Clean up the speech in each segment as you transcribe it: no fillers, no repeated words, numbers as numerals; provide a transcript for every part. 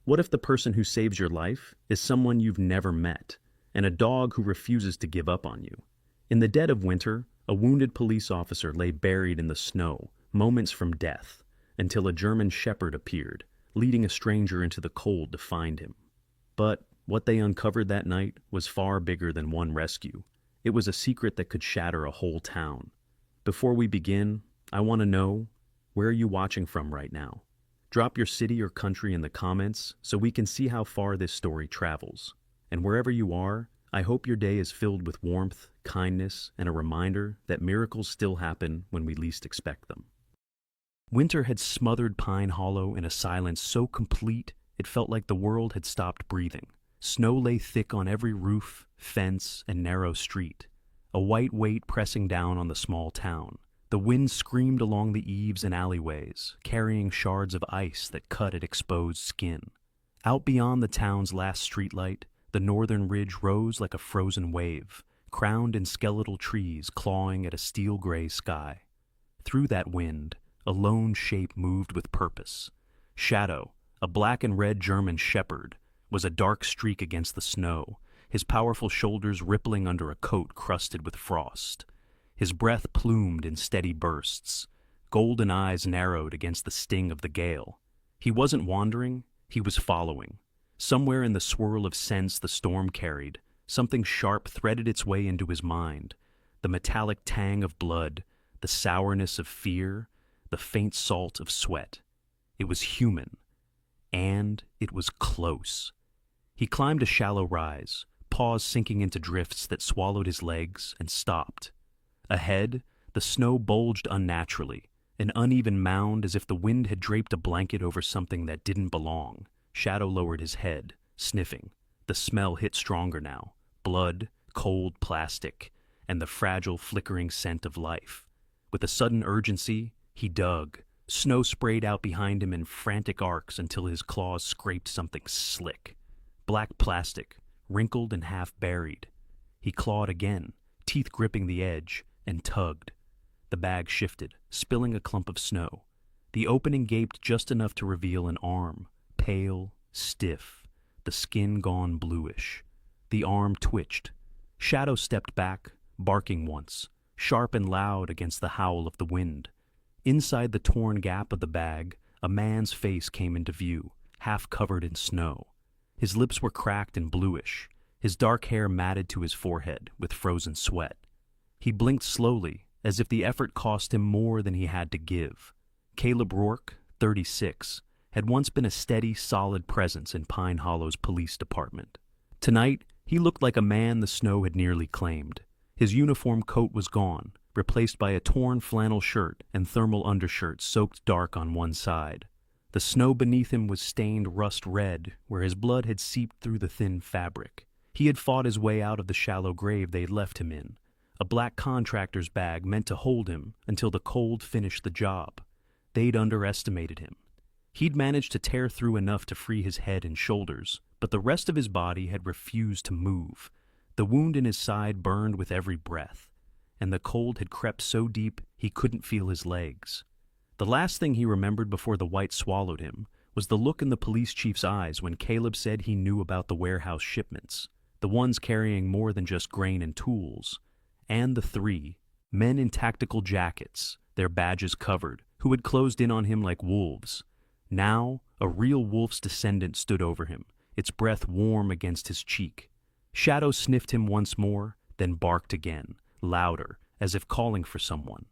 What if the person who saves your life is someone you've never met, and a dog who refuses to give up on you? In the dead of winter, a wounded police officer lay buried in the snow, moments from death, until a German shepherd appeared, leading a stranger into the cold to find him. But what they uncovered that night was far bigger than one rescue. It was a secret that could shatter a whole town. Before we begin, I want to know, where are you watching from right now? Drop your city or country in the comments so we can see how far this story travels. And wherever you are, I hope your day is filled with warmth, kindness, and a reminder that miracles still happen when we least expect them. Winter had smothered Pine Hollow in a silence so complete it felt like the world had stopped breathing. Snow lay thick on every roof, fence, and narrow street, a white weight pressing down on the small town. The wind screamed along the eaves and alleyways, carrying shards of ice that cut at exposed skin. Out beyond the town's last streetlight, the northern ridge rose like a frozen wave, crowned in skeletal trees clawing at a steel-gray sky. Through that wind, a lone shape moved with purpose. Shadow, a black and red German shepherd, was a dark streak against the snow, his powerful shoulders rippling under a coat crusted with frost. His breath plumed in steady bursts, golden eyes narrowed against the sting of the gale. He wasn't wandering, he was following. Somewhere in the swirl of scents the storm carried, something sharp threaded its way into his mind, the metallic tang of blood, the sourness of fear, the faint salt of sweat. It was human, and it was close. He climbed a shallow rise, paws sinking into drifts that swallowed his legs, and stopped. Ahead, the snow bulged unnaturally, an uneven mound as if the wind had draped a blanket over something that didn't belong. Shadow lowered his head, sniffing. The smell hit stronger now. Blood, cold plastic, and the fragile, flickering scent of life. With a sudden urgency, he dug. Snow sprayed out behind him in frantic arcs until his claws scraped something slick. Black plastic, wrinkled and half buried. He clawed again, teeth gripping the edge, and tugged. The bag shifted, spilling a clump of snow. The opening gaped just enough to reveal an arm, pale, stiff, the skin gone bluish. The arm twitched. Shadow stepped back, barking once, sharp and loud against the howl of the wind. Inside the torn gap of the bag, a man's face came into view, half covered in snow. His lips were cracked and bluish, his dark hair matted to his forehead with frozen sweat. He blinked slowly, as if the effort cost him more than he had to give. Caleb Rourke, 36, had once been a steady, solid presence in Pine Hollow's police department. Tonight, he looked like a man the snow had nearly claimed. His uniform coat was gone, replaced by a torn flannel shirt and thermal undershirt soaked dark on one side. The snow beneath him was stained rust red, where his blood had seeped through the thin fabric. He had fought his way out of the shallow grave they had left him in, a black contractor's bag meant to hold him until the cold finished the job. They'd underestimated him. He'd managed to tear through enough to free his head and shoulders, but the rest of his body had refused to move. The wound in his side burned with every breath, and the cold had crept so deep he couldn't feel his legs. The last thing he remembered before the white swallowed him was the look in the police chief's eyes when Caleb said he knew about the warehouse shipments, the ones carrying more than just grain and tools, and the three, men in tactical jackets, their badges covered, who had closed in on him like wolves. Now, a real wolf's descendant stood over him, its breath warm against his cheek. Shadow sniffed him once more, then barked again, louder, as if calling for someone.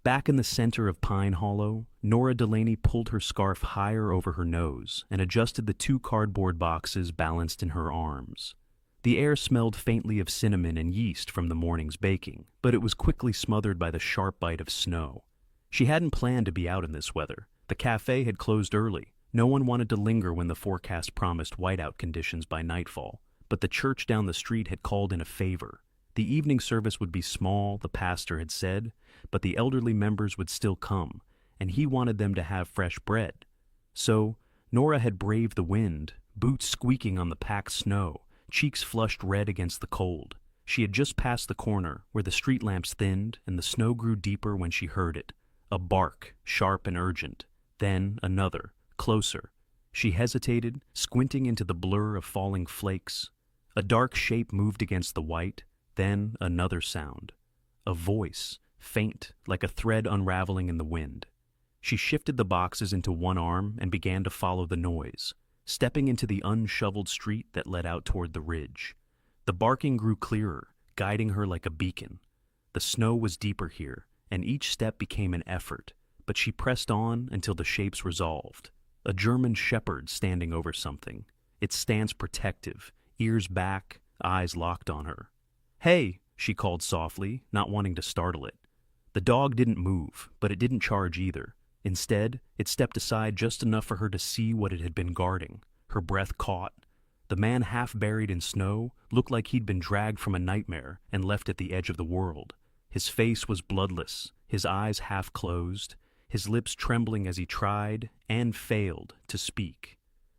Back in the center of Pine Hollow, Nora Delaney pulled her scarf higher over her nose and adjusted the 2 cardboard boxes balanced in her arms. The air smelled faintly of cinnamon and yeast from the morning's baking, but it was quickly smothered by the sharp bite of snow. She hadn't planned to be out in this weather. The cafe had closed early. No one wanted to linger when the forecast promised whiteout conditions by nightfall, but the church down the street had called in a favor. The evening service would be small, the pastor had said, but the elderly members would still come, and he wanted them to have fresh bread. So, Nora had braved the wind, boots squeaking on the packed snow, cheeks flushed red against the cold. She had just passed the corner, where the street lamps thinned and the snow grew deeper when she heard it. A bark, sharp and urgent. Then another, closer. She hesitated, squinting into the blur of falling flakes. A dark shape moved against the white, then another sound. A voice, faint, like a thread unraveling in the wind. She shifted the boxes into one arm and began to follow the noise, stepping into the unshoveled street that led out toward the ridge. The barking grew clearer, guiding her like a beacon. The snow was deeper here, and each step became an effort, but she pressed on until the shapes resolved. A German shepherd standing over something, its stance protective, ears back, eyes locked on her. "Hey," she called softly, not wanting to startle it. The dog didn't move, but it didn't charge either. Instead, it stepped aside just enough for her to see what it had been guarding. Her breath caught. The man, half buried in snow, looked like he'd been dragged from a nightmare and left at the edge of the world. His face was bloodless, his eyes half closed, his lips trembling as he tried, and failed, to speak.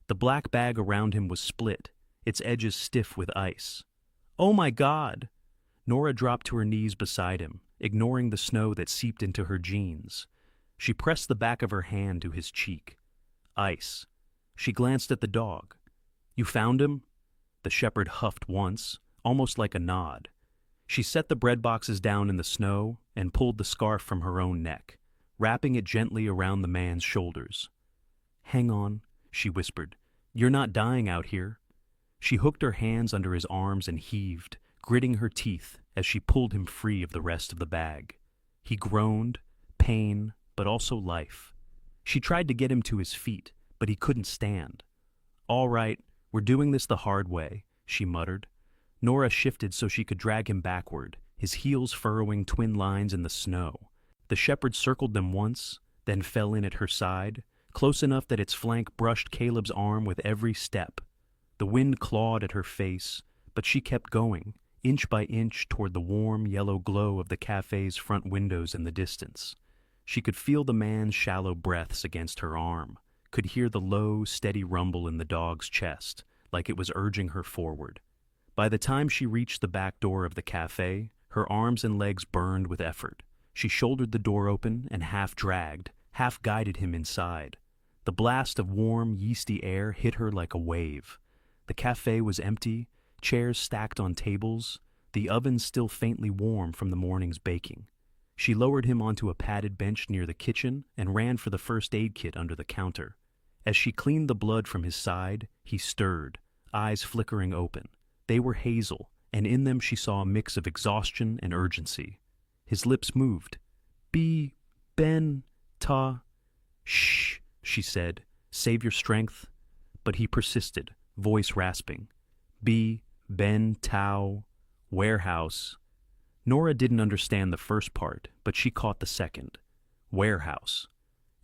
The black bag around him was split, its edges stiff with ice. "Oh my God!" Nora dropped to her knees beside him, ignoring the snow that seeped into her jeans. She pressed the back of her hand to his cheek. Ice. She glanced at the dog. "You found him?" The shepherd huffed once, almost like a nod. She set the bread boxes down in the snow and pulled the scarf from her own neck, wrapping it gently around the man's shoulders. "Hang on," she whispered. "You're not dying out here." She hooked her hands under his arms and heaved, gritting her teeth as she pulled him free of the rest of the bag. He groaned, pain, but also life. She tried to get him to his feet, but he couldn't stand. "All right, we're doing this the hard way," she muttered. Nora shifted so she could drag him backward, his heels furrowing twin lines in the snow. The shepherd circled them once, then fell in at her side, close enough that its flank brushed Caleb's arm with every step. The wind clawed at her face, but she kept going, inch by inch toward the warm yellow glow of the cafe's front windows in the distance. She could feel the man's shallow breaths against her arm, could hear the low, steady rumble in the dog's chest, like it was urging her forward. By the time she reached the back door of the cafe, her arms and legs burned with effort. She shouldered the door open and half dragged, half guided him inside. The blast of warm, yeasty air hit her like a wave. The cafe was empty, chairs stacked on tables, the oven still faintly warm from the morning's baking. She lowered him onto a padded bench near the kitchen and ran for the first aid kit under the counter. As she cleaned the blood from his side, he stirred, eyes flickering open. They were hazel, and in them she saw a mix of exhaustion and urgency. His lips moved. Ben, ta." "Shh," she said. "Save your strength." But he persisted, voice rasping. Ben, Tao, warehouse." Nora didn't understand the first part, but she caught the second. Warehouse.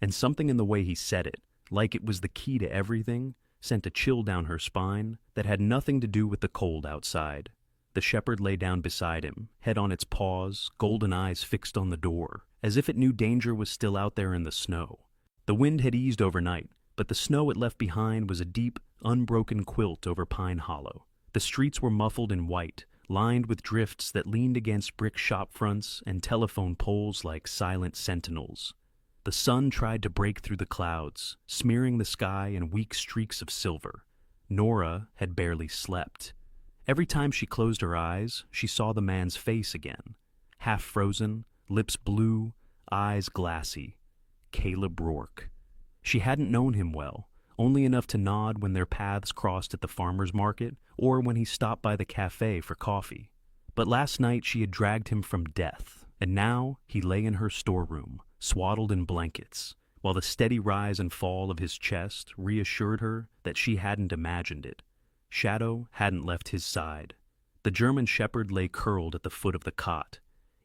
And something in the way he said it, like it was the key to everything, sent a chill down her spine that had nothing to do with the cold outside. The shepherd lay down beside him, head on its paws, golden eyes fixed on the door, as if it knew danger was still out there in the snow. The wind had eased overnight, but the snow it left behind was a deep, unbroken quilt over Pine Hollow. The streets were muffled in white, lined with drifts that leaned against brick shop fronts and telephone poles like silent sentinels. The sun tried to break through the clouds, smearing the sky in weak streaks of silver. Nora had barely slept. Every time she closed her eyes, she saw the man's face again, half frozen, lips blue, eyes glassy. Caleb Rourke. She hadn't known him well, only enough to nod when their paths crossed at the farmer's market or when he stopped by the cafe for coffee. But last night she had dragged him from death, and now he lay in her storeroom, swaddled in blankets, while the steady rise and fall of his chest reassured her that she hadn't imagined it. Shadow hadn't left his side. The German shepherd lay curled at the foot of the cot,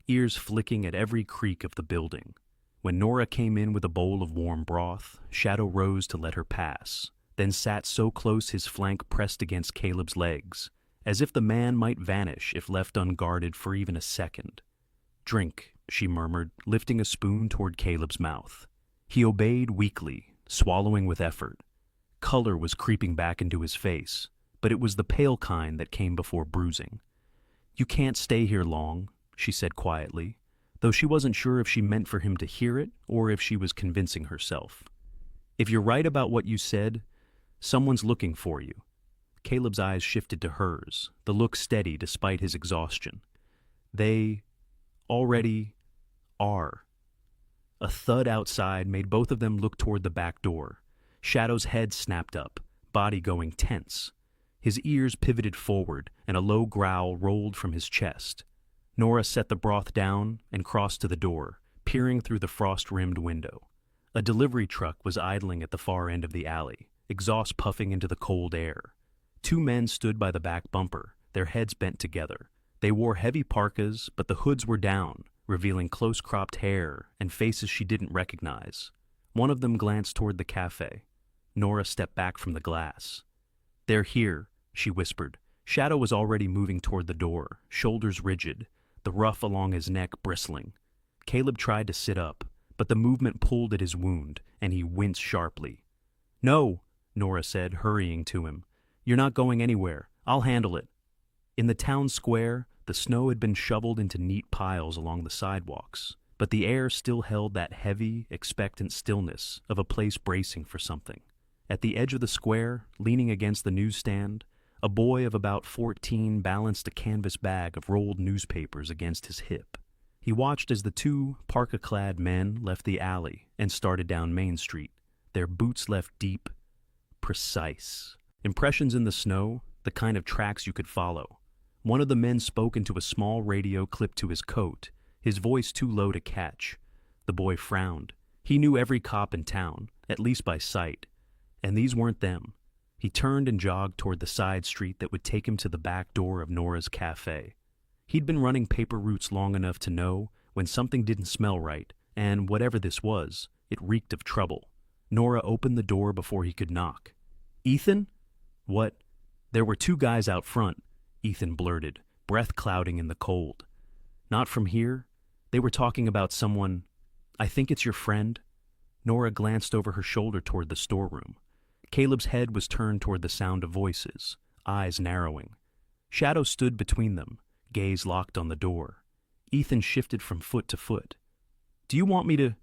ears flicking at every creak of the building. When Nora came in with a bowl of warm broth, Shadow rose to let her pass, then sat so close his flank pressed against Caleb's legs, as if the man might vanish if left unguarded for even a second. "Drink," she murmured, lifting a spoon toward Caleb's mouth. He obeyed weakly, swallowing with effort. Color was creeping back into his face, but it was the pale kind that came before bruising. "You can't stay here long," she said quietly, though she wasn't sure if she meant for him to hear it or if she was convincing herself. "If you're right about what you said, Someone's looking for you. Caleb's eyes shifted to hers, the look steady despite his exhaustion. They already are. A thud outside made both of them look toward the back door. Shadow's head snapped up, body going tense. His ears pivoted forward, and a low growl rolled from his chest. Nora set the broth down and crossed to the door, peering through the frost-rimmed window. A delivery truck was idling at the far end of the alley, exhaust puffing into the cold air. Two men stood by the back bumper, their heads bent together. They wore heavy parkas, but the hoods were down, revealing close-cropped hair and faces she didn't recognize. One of them glanced toward the cafe. Nora stepped back from the glass. "They're here," she whispered. Shadow was already moving toward the door, shoulders rigid, the ruff along his neck bristling. Caleb tried to sit up, but the movement pulled at his wound, and he winced sharply. "No," Nora said, hurrying to him. "You're not going anywhere. I'll handle it." In the town square, the snow had been shoveled into neat piles along the sidewalks, but the air still held that heavy, expectant stillness of a place bracing for something. At the edge of the square, leaning against the newsstand, a boy of about 14 balanced a canvas bag of rolled newspapers against his hip. He watched as the two parka-clad men left the alley and started down Main Street, their boots left deep, precise. Impressions in the snow, the kind of tracks you could follow. One of the men spoke into a small radio clipped to his coat, his voice too low to catch. The boy frowned. He knew every cop in town, at least by sight. And these weren't them. He turned and jogged toward the side street that would take him to the back door of Nora's cafe. He'd been running paper routes long enough to know when something didn't smell right, and whatever this was, it reeked of trouble. Nora opened the door before he could knock. "Ethan?" "What?" "There were two guys out front," Ethan blurted, breath clouding in the cold. "Not from here? They were talking about someone. I think it's your friend." Nora glanced over her shoulder toward the storeroom. Caleb's head was turned toward the sound of voices, eyes narrowing. Shadow stood between them, gaze locked on the door. Ethan shifted from foot to foot. "Do you want me to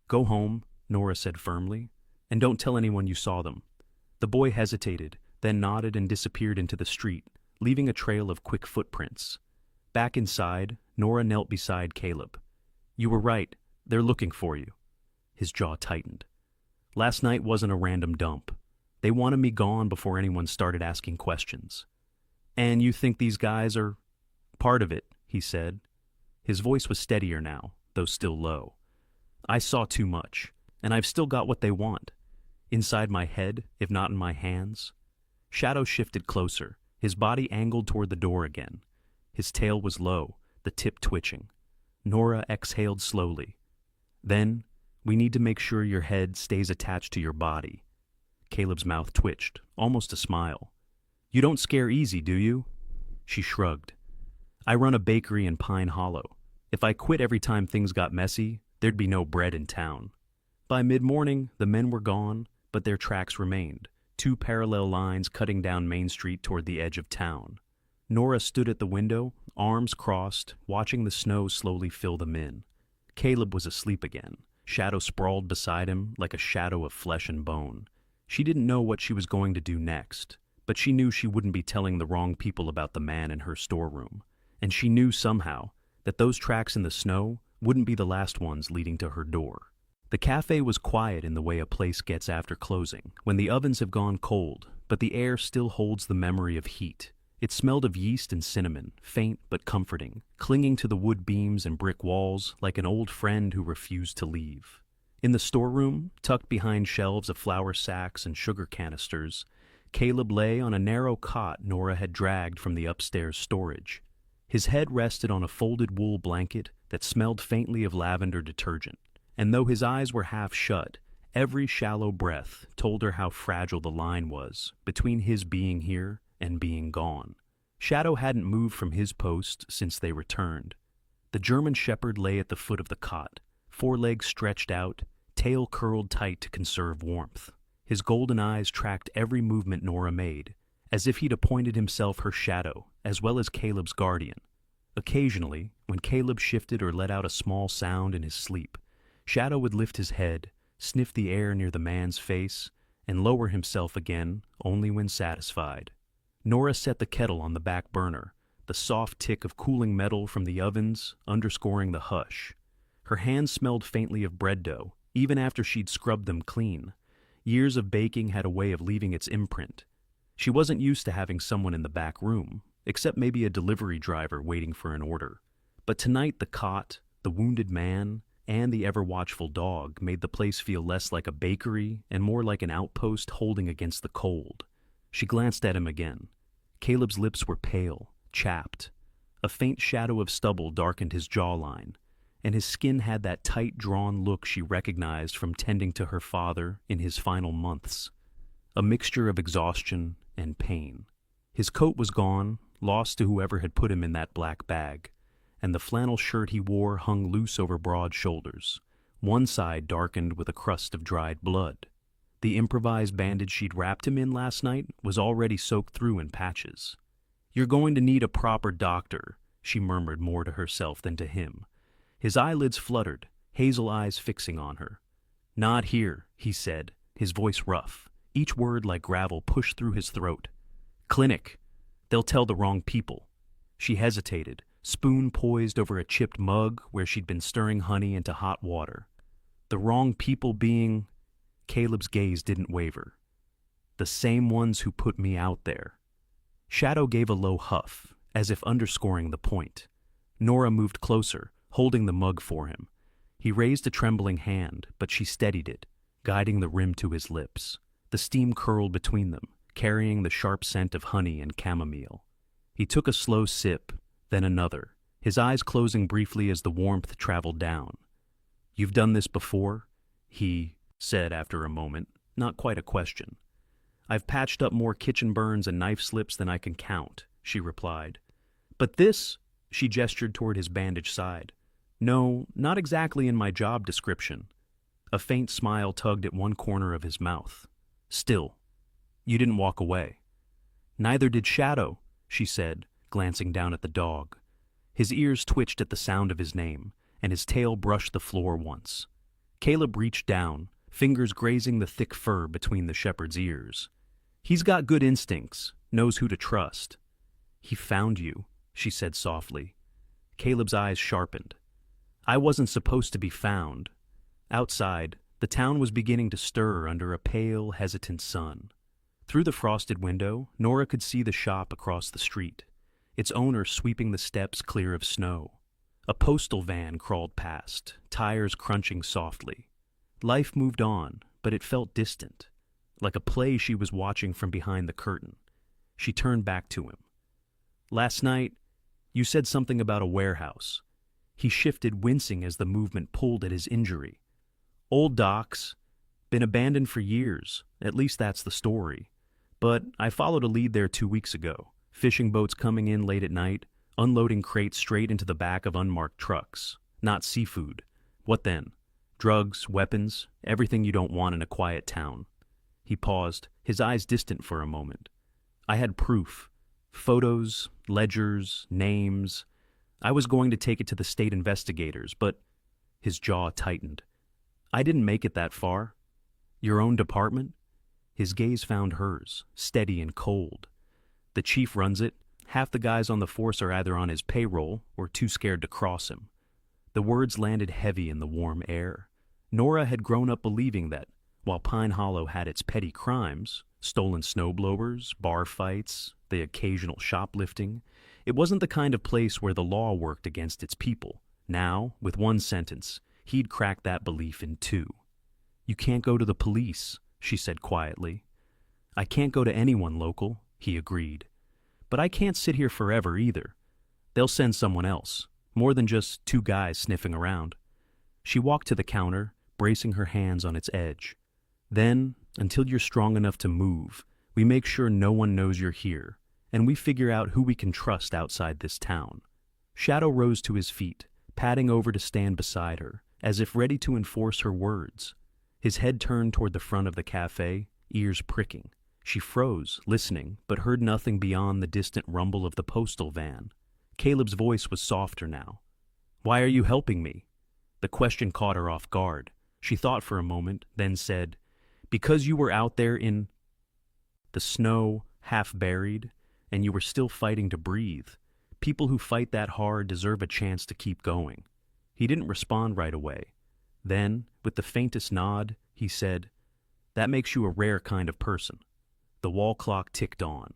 go home?" Nora said firmly. "And don't tell anyone you saw them." The boy hesitated, then nodded and disappeared into the street, leaving a trail of quick footprints. Back inside, Nora knelt beside Caleb. "You were right. They're looking for you." His jaw tightened. "Last night wasn't a random dump. They wanted me gone before anyone started asking questions." "And you think these guys are part of it," he said. His voice was steadier now, though still low. "I saw too much, and I've still got what they want. Inside my head, if not in my hands." Shadow shifted closer, his body angled toward the door again. His tail was low, the tip twitching. Nora exhaled slowly. "Then, we need to make sure your head stays attached to your body." Caleb's mouth twitched, almost a smile. "You don't scare easy, do you?" She shrugged. "I run a bakery in Pine Hollow. If I quit every time things got messy, there'd be no bread in town." By mid-morning, the men were gone, but their tracks remained, two parallel lines cutting down Main Street toward the edge of town. Nora stood at the window, arms crossed, watching the snow slowly fill them in. Caleb was asleep again. Shadow sprawled beside him like a shadow of flesh and bone. She didn't know what she was going to do next, but she knew she wouldn't be telling the wrong people about the man in her storeroom. And she knew somehow that those tracks in the snow wouldn't be the last ones leading to her door. The cafe was quiet in the way a place gets after closing, when the ovens have gone cold, but the air still holds the memory of heat. It smelled of yeast and cinnamon, faint but comforting, clinging to the wood beams and brick walls like an old friend who refused to leave. In the storeroom, tucked behind shelves of flour sacks and sugar canisters, Caleb lay on a narrow cot Nora had dragged from the upstairs storage. His head rested on a folded wool blanket that smelled faintly of lavender detergent, and though his eyes were half shut, every shallow breath told her how fragile the line was between his being here and being gone. Shadow hadn't moved from his post since they returned. The German shepherd lay at the foot of the cot, forelegs stretched out, tail curled tight to conserve warmth. His golden eyes tracked every movement Nora made, as if he'd appointed himself her shadow, as well as Caleb's guardian. Occasionally, when Caleb shifted or let out a small sound in his sleep, Shadow would lift his head, sniff the air near the man's face, and lower himself again only when satisfied. Nora set the kettle on the back burner, the soft tick of cooling metal from the ovens underscoring the hush. Her hands smelled faintly of bread dough, even after she'd scrubbed them clean. Years of baking had a way of leaving its imprint. She wasn't used to having someone in the back room, except maybe a delivery driver waiting for an order. But tonight the cot, the wounded man, and the ever-watchful dog made the place feel less like a bakery and more like an outpost holding against the cold. She glanced at him again. Caleb's lips were pale, chapped. A faint shadow of stubble darkened his jawline, and his skin had that tight, drawn look she recognized from tending to her father in his final months. A mixture of exhaustion and pain. His coat was gone, lost to whoever had put him in that black bag, and the flannel shirt he wore hung loose over broad shoulders, one side darkened with a crust of dried blood. The improvised bandage she'd wrapped him in last night was already soaked through in patches. "You're going to need a proper doctor," she murmured more to herself than to him. His eyelids fluttered, hazel eyes fixing on her. "Not here," he said, his voice rough, each word like gravel pushed through his throat. "Clinic. They'll tell the wrong people." She hesitated, spoon poised over a chipped mug where she'd been stirring honey into hot water. The wrong people being... Caleb's gaze didn't waver. "The same ones who put me out there." Shadow gave a low huff, as if underscoring the point. Nora moved closer, holding the mug for him. He raised a trembling hand, but she steadied it, guiding the rim to his lips. The steam curled between them, carrying the sharp scent of honey and chamomile. He took a slow sip, then another, his eyes closing briefly as the warmth traveled down. "You've done this before?" he said after a moment, not quite a question. "I've patched up more kitchen burns and knife slips than I can count," she replied. "But this," she gestured toward his bandaged side. "No, not exactly in my job description." A faint smile tugged at one corner of his mouth. "Still, you didn't walk away." "Neither did Shadow," she said, glancing down at the dog. His ears twitched at the sound of his name, and his tail brushed the floor once. Caleb reached down, fingers grazing the thick fur between the shepherd's ears. "He's got good instincts, knows who to trust." "He found you," she said softly. Caleb's eyes sharpened. "I wasn't supposed to be found." Outside, the town was beginning to stir under a pale, hesitant sun. Through the frosted window, Nora could see the shop across the street, its owner sweeping the steps clear of snow. A postal van crawled past, tires crunching softly. Life moved on, but it felt distant, like a play she was watching from behind the curtain. She turned back to him. "Last night, you said something about a warehouse." He shifted, wincing as the movement pulled at his injury. "Old docks. Been abandoned for years, at least that's the story. But I followed a lead there 2 weeks ago. Fishing boats coming in late at night, unloading crates straight into the back of unmarked trucks. Not seafood. What then? Drugs, weapons, everything you don't want in a quiet town." He paused, his eyes distant for a moment. "I had proof. Photos, ledgers, names. I was going to take it to the state investigators, but..." His jaw tightened. "I didn't make it that far." "Your own department?" His gaze found hers, steady and cold. "The chief runs it. Half the guys on the force are either on his payroll or too scared to cross him." The words landed heavy in the warm air. Nora had grown up believing that, while Pine Hollow had its petty crimes, stolen snowblowers, bar fights, the occasional shoplifting, it wasn't the kind of place where the law worked against its people. Now, with one sentence, he'd cracked that belief in two. "You can't go to the police," she said quietly. "I can't go to anyone local," he agreed. "But I can't sit here forever either. They'll send someone else, more than just 2 guys sniffing around." She walked to the counter, bracing her hands on its edge. "Then, until you're strong enough to move, we make sure no one knows you're here, and we figure out who we can trust outside this town." Shadow rose to his feet, padding over to stand beside her, as if ready to enforce her words. His head turned toward the front of the cafe, ears pricking. She froze, listening, but heard nothing beyond the distant rumble of the postal van. Caleb's voice was softer now. "Why are you helping me?" The question caught her off guard. She thought for a moment, then said, Because you were out there in the snow, half buried, and you were still fighting to breathe. People who fight that hard deserve a chance to keep going. He didn't respond right away. Then, with the faintest nod, he said, "That makes you a rare kind of person." The wall clock ticked on.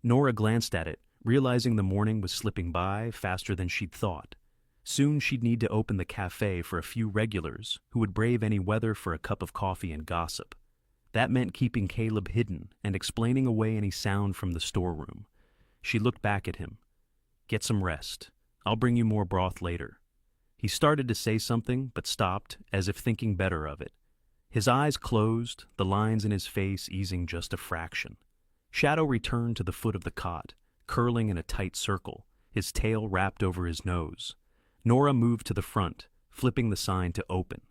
Nora glanced at it, realizing the morning was slipping by faster than she'd thought. Soon she'd need to open the cafe for a few regulars who would brave any weather for a cup of coffee and gossip. That meant keeping Caleb hidden and explaining away any sound from the storeroom. She looked back at him. "Get some rest. I'll bring you more broth later." He started to say something, but stopped, as if thinking better of it. His eyes closed, the lines in his face easing just a fraction. Shadow returned to the foot of the cot, curling in a tight circle, his tail wrapped over his nose. Nora moved to the front, flipping the sign to open.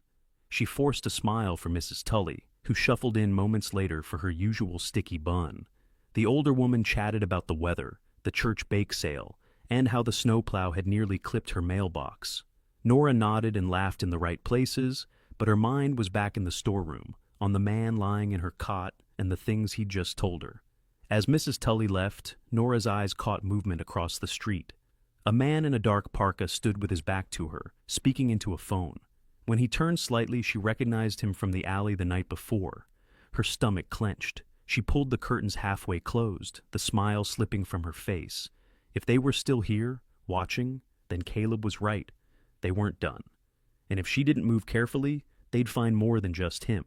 She forced a smile for Mrs. Tully, who shuffled in moments later for her usual sticky bun. The older woman chatted about the weather, the church bake sale, and how the snowplow had nearly clipped her mailbox. Nora nodded and laughed in the right places, but her mind was back in the storeroom, on the man lying in her cot and the things he'd just told her. As Mrs. Tully left, Nora's eyes caught movement across the street. A man in a dark parka stood with his back to her, speaking into a phone. When he turned slightly, she recognized him from the alley the night before. Her stomach clenched. She pulled the curtains halfway closed, the smile slipping from her face. If they were still here, watching, then Caleb was right. They weren't done. And if she didn't move carefully, they'd find more than just him.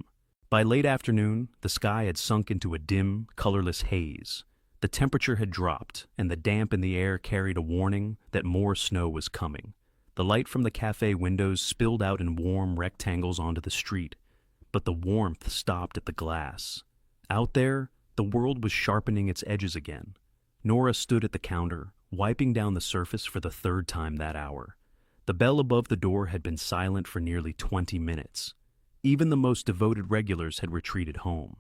By late afternoon, the sky had sunk into a dim, colorless haze. The temperature had dropped, and the damp in the air carried a warning that more snow was coming. The light from the cafe windows spilled out in warm rectangles onto the street, but the warmth stopped at the glass. Out there, the world was sharpening its edges again. Nora stood at the counter, wiping down the surface for the third time that hour. The bell above the door had been silent for nearly 20 minutes. Even the most devoted regulars had retreated home.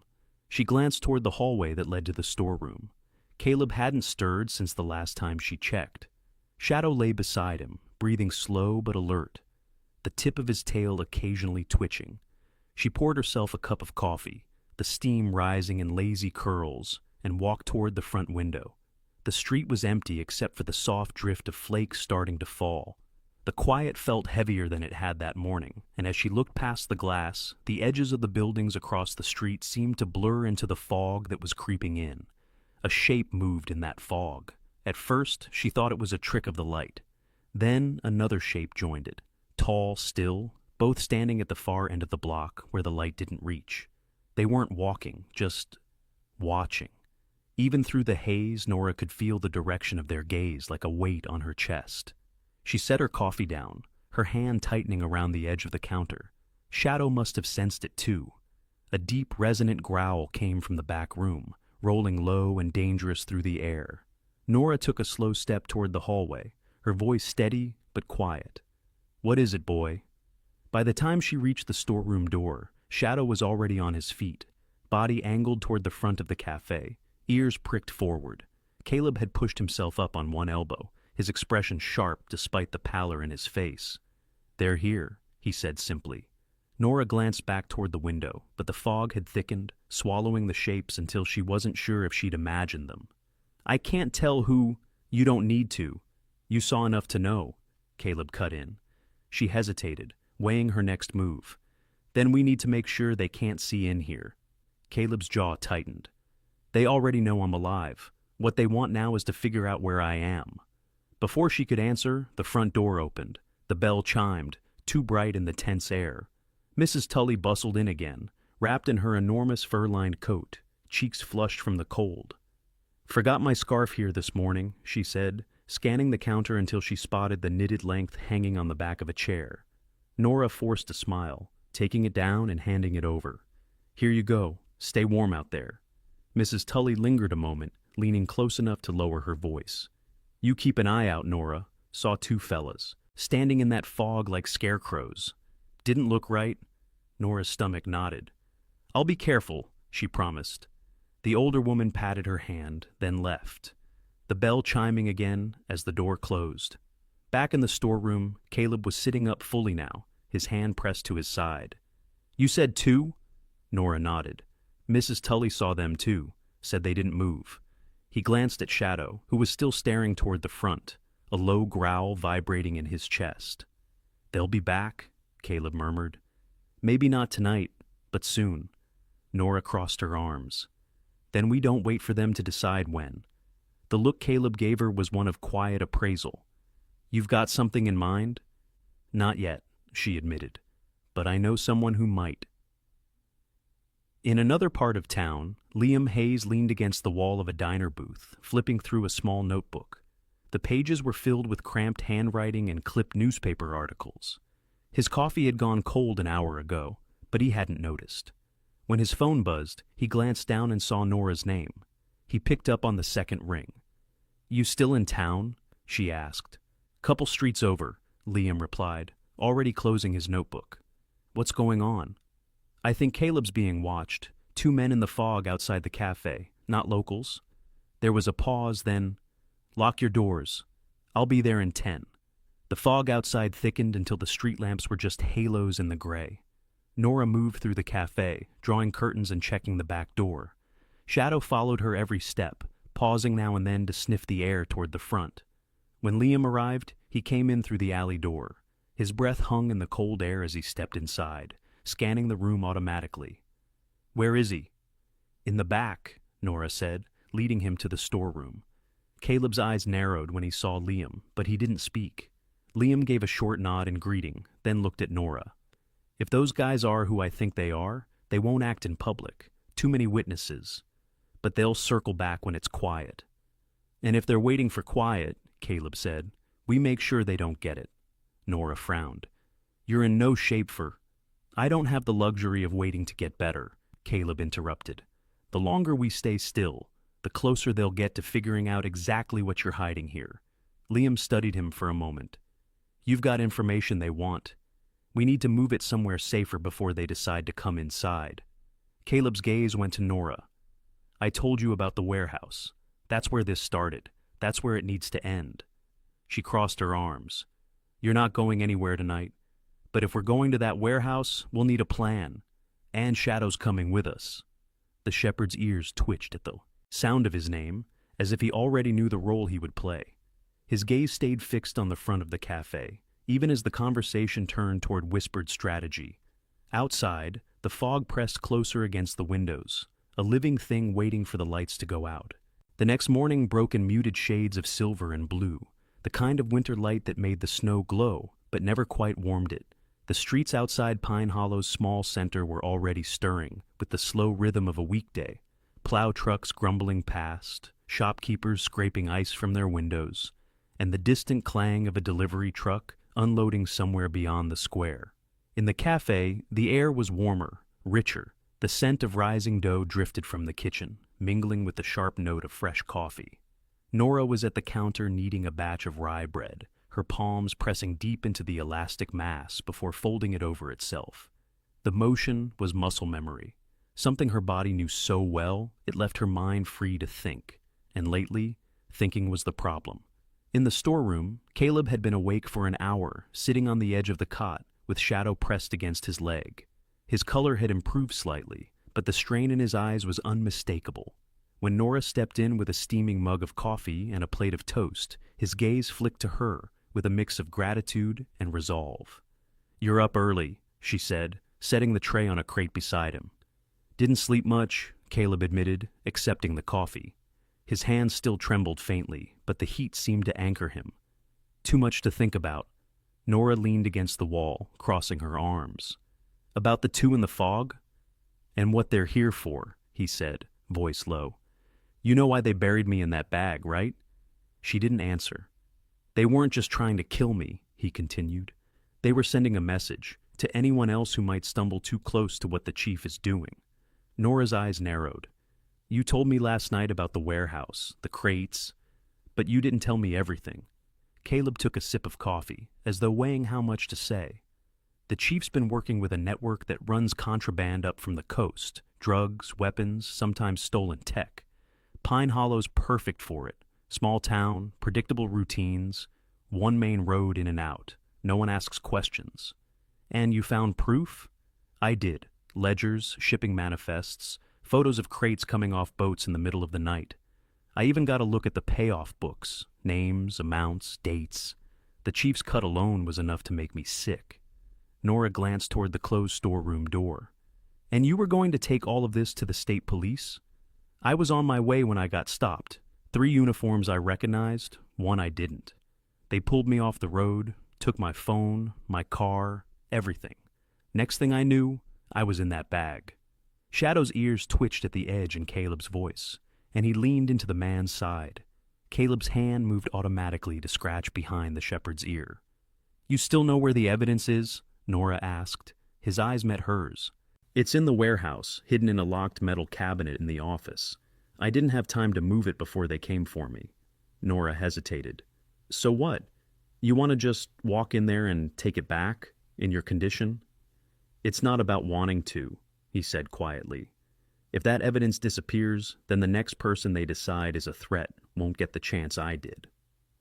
She glanced toward the hallway that led to the storeroom. Caleb hadn't stirred since the last time she checked. Shadow lay beside him, breathing slow but alert, the tip of his tail occasionally twitching. She poured herself a cup of coffee, the steam rising in lazy curls, and walked toward the front window. The street was empty except for the soft drift of flakes starting to fall. The quiet felt heavier than it had that morning, and as she looked past the glass, the edges of the buildings across the street seemed to blur into the fog that was creeping in. A shape moved in that fog. At first, she thought it was a trick of the light. Then another shape joined it, tall, still, both standing at the far end of the block where the light didn't reach. They weren't walking, just watching. Even through the haze, Nora could feel the direction of their gaze like a weight on her chest. She set her coffee down, her hand tightening around the edge of the counter. Shadow must have sensed it too. A deep, resonant growl came from the back room, rolling low and dangerous through the air. Nora took a slow step toward the hallway, her voice steady but quiet. "What is it, boy?" By the time she reached the storeroom door, Shadow was already on his feet, body angled toward the front of the cafe, ears pricked forward. Caleb had pushed himself up on one elbow, his expression sharp despite the pallor in his face. "They're here," he said simply. Nora glanced back toward the window, but the fog had thickened, swallowing the shapes until she wasn't sure if she'd imagined them. "I can't tell who—" "You don't need to. You saw enough to know," Caleb cut in. She hesitated, weighing her next move. "Then we need to make sure they can't see in here." Caleb's jaw tightened. "They already know I'm alive. What they want now is to figure out where I am." Before she could answer, the front door opened. The bell chimed, too bright in the tense air. Mrs. Tully bustled in again, wrapped in her enormous fur-lined coat, cheeks flushed from the cold. "Forgot my scarf here this morning," she said, scanning the counter until she spotted the knitted length hanging on the back of a chair. Nora forced a smile, taking it down and handing it over. "Here you go. Stay warm out there." Mrs. Tully lingered a moment, leaning close enough to lower her voice. "You keep an eye out, Nora." Saw two fellas, standing in that fog like scarecrows. "Didn't look right?" Nora's stomach nodded. "I'll be careful," she promised. The older woman patted her hand, then left. The bell chiming again as the door closed. Back in the storeroom, Caleb was sitting up fully now, his hand pressed to his side. "You said two?" Nora nodded. Mrs. Tully saw them too, said they didn't move. He glanced at Shadow, who was still staring toward the front, a low growl vibrating in his chest. "They'll be back," Caleb murmured. "Maybe not tonight, but soon." Nora crossed her arms. "Then we don't wait for them to decide when." The look Caleb gave her was one of quiet appraisal. "You've got something in mind?" "Not yet," she admitted, "but I know someone who might." In another part of town, Liam Hayes leaned against the wall of a diner booth, flipping through a small notebook. The pages were filled with cramped handwriting and clipped newspaper articles. His coffee had gone cold an hour ago, but he hadn't noticed. When his phone buzzed, he glanced down and saw Nora's name. He picked up on the second ring. "You still in town?" she asked. "Couple streets over," Liam replied, already closing his notebook. "What's going on?" "I think Caleb's being watched. 2 men in the fog outside the cafe, not locals." There was a pause, then, "Lock your doors. I'll be there in 10. The fog outside thickened until the street lamps were just halos in the gray. Nora moved through the cafe, drawing curtains and checking the back door. Shadow followed her every step, pausing now and then to sniff the air toward the front. When Liam arrived, he came in through the alley door. His breath hung in the cold air as he stepped inside, scanning the room automatically. "Where is he?" "In the back," Nora said, leading him to the storeroom. Caleb's eyes narrowed when he saw Liam, but he didn't speak. Liam gave a short nod in greeting, then looked at Nora. "If those guys are who I think they are, they won't act in public. Too many witnesses. But they'll circle back when it's quiet." "And if they're waiting for quiet," Caleb said, "we make sure they don't get it." Nora frowned. "You're in no shape for—" "I don't have the luxury of waiting to get better," Caleb interrupted. "The longer we stay still, the closer they'll get to figuring out exactly what you're hiding here." Liam studied him for a moment. "You've got information they want. We need to move it somewhere safer before they decide to come inside." Caleb's gaze went to Nora. "I told you about the warehouse. That's where this started. That's where it needs to end." She crossed her arms. "You're not going anywhere tonight. But if we're going to that warehouse, we'll need a plan. And Shadow's coming with us." The shepherd's ears twitched at the sound of his name, as if he already knew the role he would play. His gaze stayed fixed on the front of the cafe, even as the conversation turned toward whispered strategy. Outside, the fog pressed closer against the windows, a living thing waiting for the lights to go out. The next morning broke in muted shades of silver and blue, the kind of winter light that made the snow glow, but never quite warmed it. The streets outside Pine Hollow's small center were already stirring, with the slow rhythm of a weekday. Plow trucks grumbling past, shopkeepers scraping ice from their windows, and the distant clang of a delivery truck unloading somewhere beyond the square. In the cafe, the air was warmer, richer. The scent of rising dough drifted from the kitchen, mingling with the sharp note of fresh coffee. Nora was at the counter kneading a batch of rye bread, her palms pressing deep into the elastic mass before folding it over itself. The motion was muscle memory, something her body knew so well it left her mind free to think, and lately, thinking was the problem. In the storeroom, Caleb had been awake for an hour, sitting on the edge of the cot, with Shadow pressed against his leg. His color had improved slightly, but the strain in his eyes was unmistakable. When Nora stepped in with a steaming mug of coffee and a plate of toast, his gaze flicked to her with a mix of gratitude and resolve. "You're up early," she said, setting the tray on a crate beside him. "Didn't sleep much," Caleb admitted, accepting the coffee. His hands still trembled faintly, but the heat seemed to anchor him. "Too much to think about." Nora leaned against the wall, crossing her arms. "About the 2 in the fog?" "And what they're here for," he said, voice low. "You know why they buried me in that bag, right?" She didn't answer. "They weren't just trying to kill me," he continued. "They were sending a message to anyone else who might stumble too close to what the chief is doing." Nora's eyes narrowed. "You told me last night about the warehouse, the crates, but you didn't tell me everything." Caleb took a sip of coffee, as though weighing how much to say. "The chief's been working with a network that runs contraband up from the coast, drugs, weapons, sometimes stolen tech. Pine Hollow's perfect for it. Small town, predictable routines, one main road in and out. No one asks questions." "And you found proof?" "I did. Ledgers, shipping manifests, Photos of crates coming off boats in the middle of the night. I even got a look at the payoff books, names, amounts, dates. The chief's cut alone was enough to make me sick. Nora glanced toward the closed storeroom door. And you were going to take all of this to the state police? I was on my way when I got stopped. 3 uniforms I recognized, 1 I didn't. They pulled me off the road, took my phone, my car, everything. Next thing I knew, I was in that bag. Shadow's ears twitched at the edge in Caleb's voice, and he leaned into the man's side. Caleb's hand moved automatically to scratch behind the shepherd's ear. You still know where the evidence is? Nora asked. His eyes met hers. It's in the warehouse, hidden in a locked metal cabinet in the office. I didn't have time to move it before they came for me. Nora hesitated. So what? You want to just walk in there and take it back, in your condition? It's not about wanting to, he said quietly. If that evidence disappears, then the next person they decide is a threat won't get the chance I did.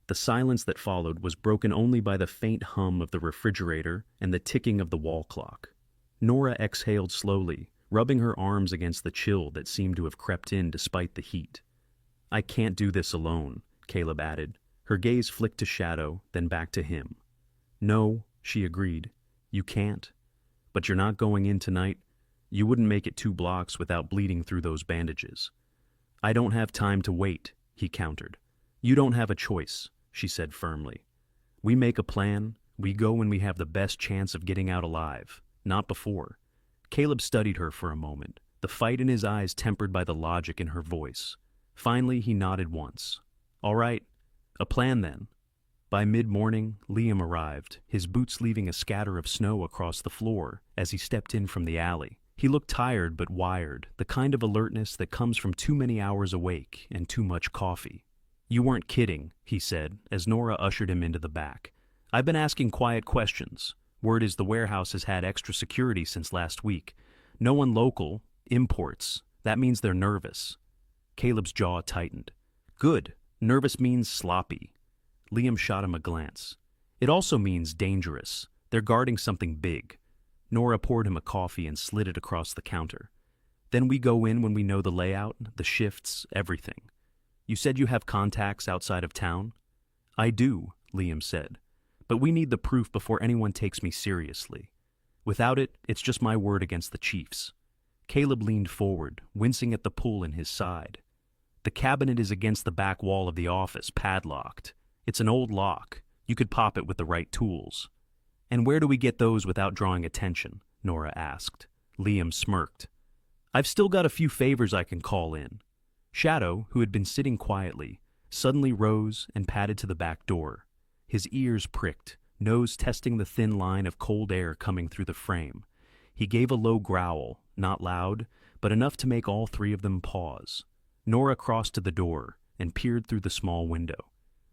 The silence that followed was broken only by the faint hum of the refrigerator and the ticking of the wall clock. Nora exhaled slowly, rubbing her arms against the chill that seemed to have crept in despite the heat. I can't do this alone, Caleb added. Her gaze flicked to Shadow, then back to him. No, she agreed. You can't. But you're not going in tonight. You wouldn't make it 2 blocks without bleeding through those bandages. I don't have time to wait, he countered. You don't have a choice, she said firmly. We make a plan, we go when we have the best chance of getting out alive, not before. Caleb studied her for a moment, the fight in his eyes tempered by the logic in her voice. Finally, he nodded once. All right, a plan then. By mid-morning, Liam arrived, his boots leaving a scatter of snow across the floor as he stepped in from the alley. He looked tired but wired, the kind of alertness that comes from too many hours awake and too much coffee. You weren't kidding, he said, as Nora ushered him into the back. I've been asking quiet questions. Word is the warehouse has had extra security since last week. No one local, imports. That means they're nervous. Caleb's jaw tightened. Good. Nervous means sloppy. Liam shot him a glance. It also means dangerous. They're guarding something big. Nora poured him a coffee and slid it across the counter. Then we go in when we know the layout, the shifts, everything. You said you have contacts outside of town? I do, Liam said. But we need the proof before anyone takes me seriously. Without it, it's just my word against the chief's. Caleb leaned forward, wincing at the pull in his side. The cabinet is against the back wall of the office, padlocked. It's an old lock. You could pop it with the right tools. And where do we get those without drawing attention? Nora asked. Liam smirked. I've still got a few favors I can call in. Shadow, who had been sitting quietly, suddenly rose and padded to the back door. His ears pricked, nose testing the thin line of cold air coming through the frame. He gave a low growl, not loud, but enough to make all 3 of them pause. Nora crossed to the door and peered through the small window.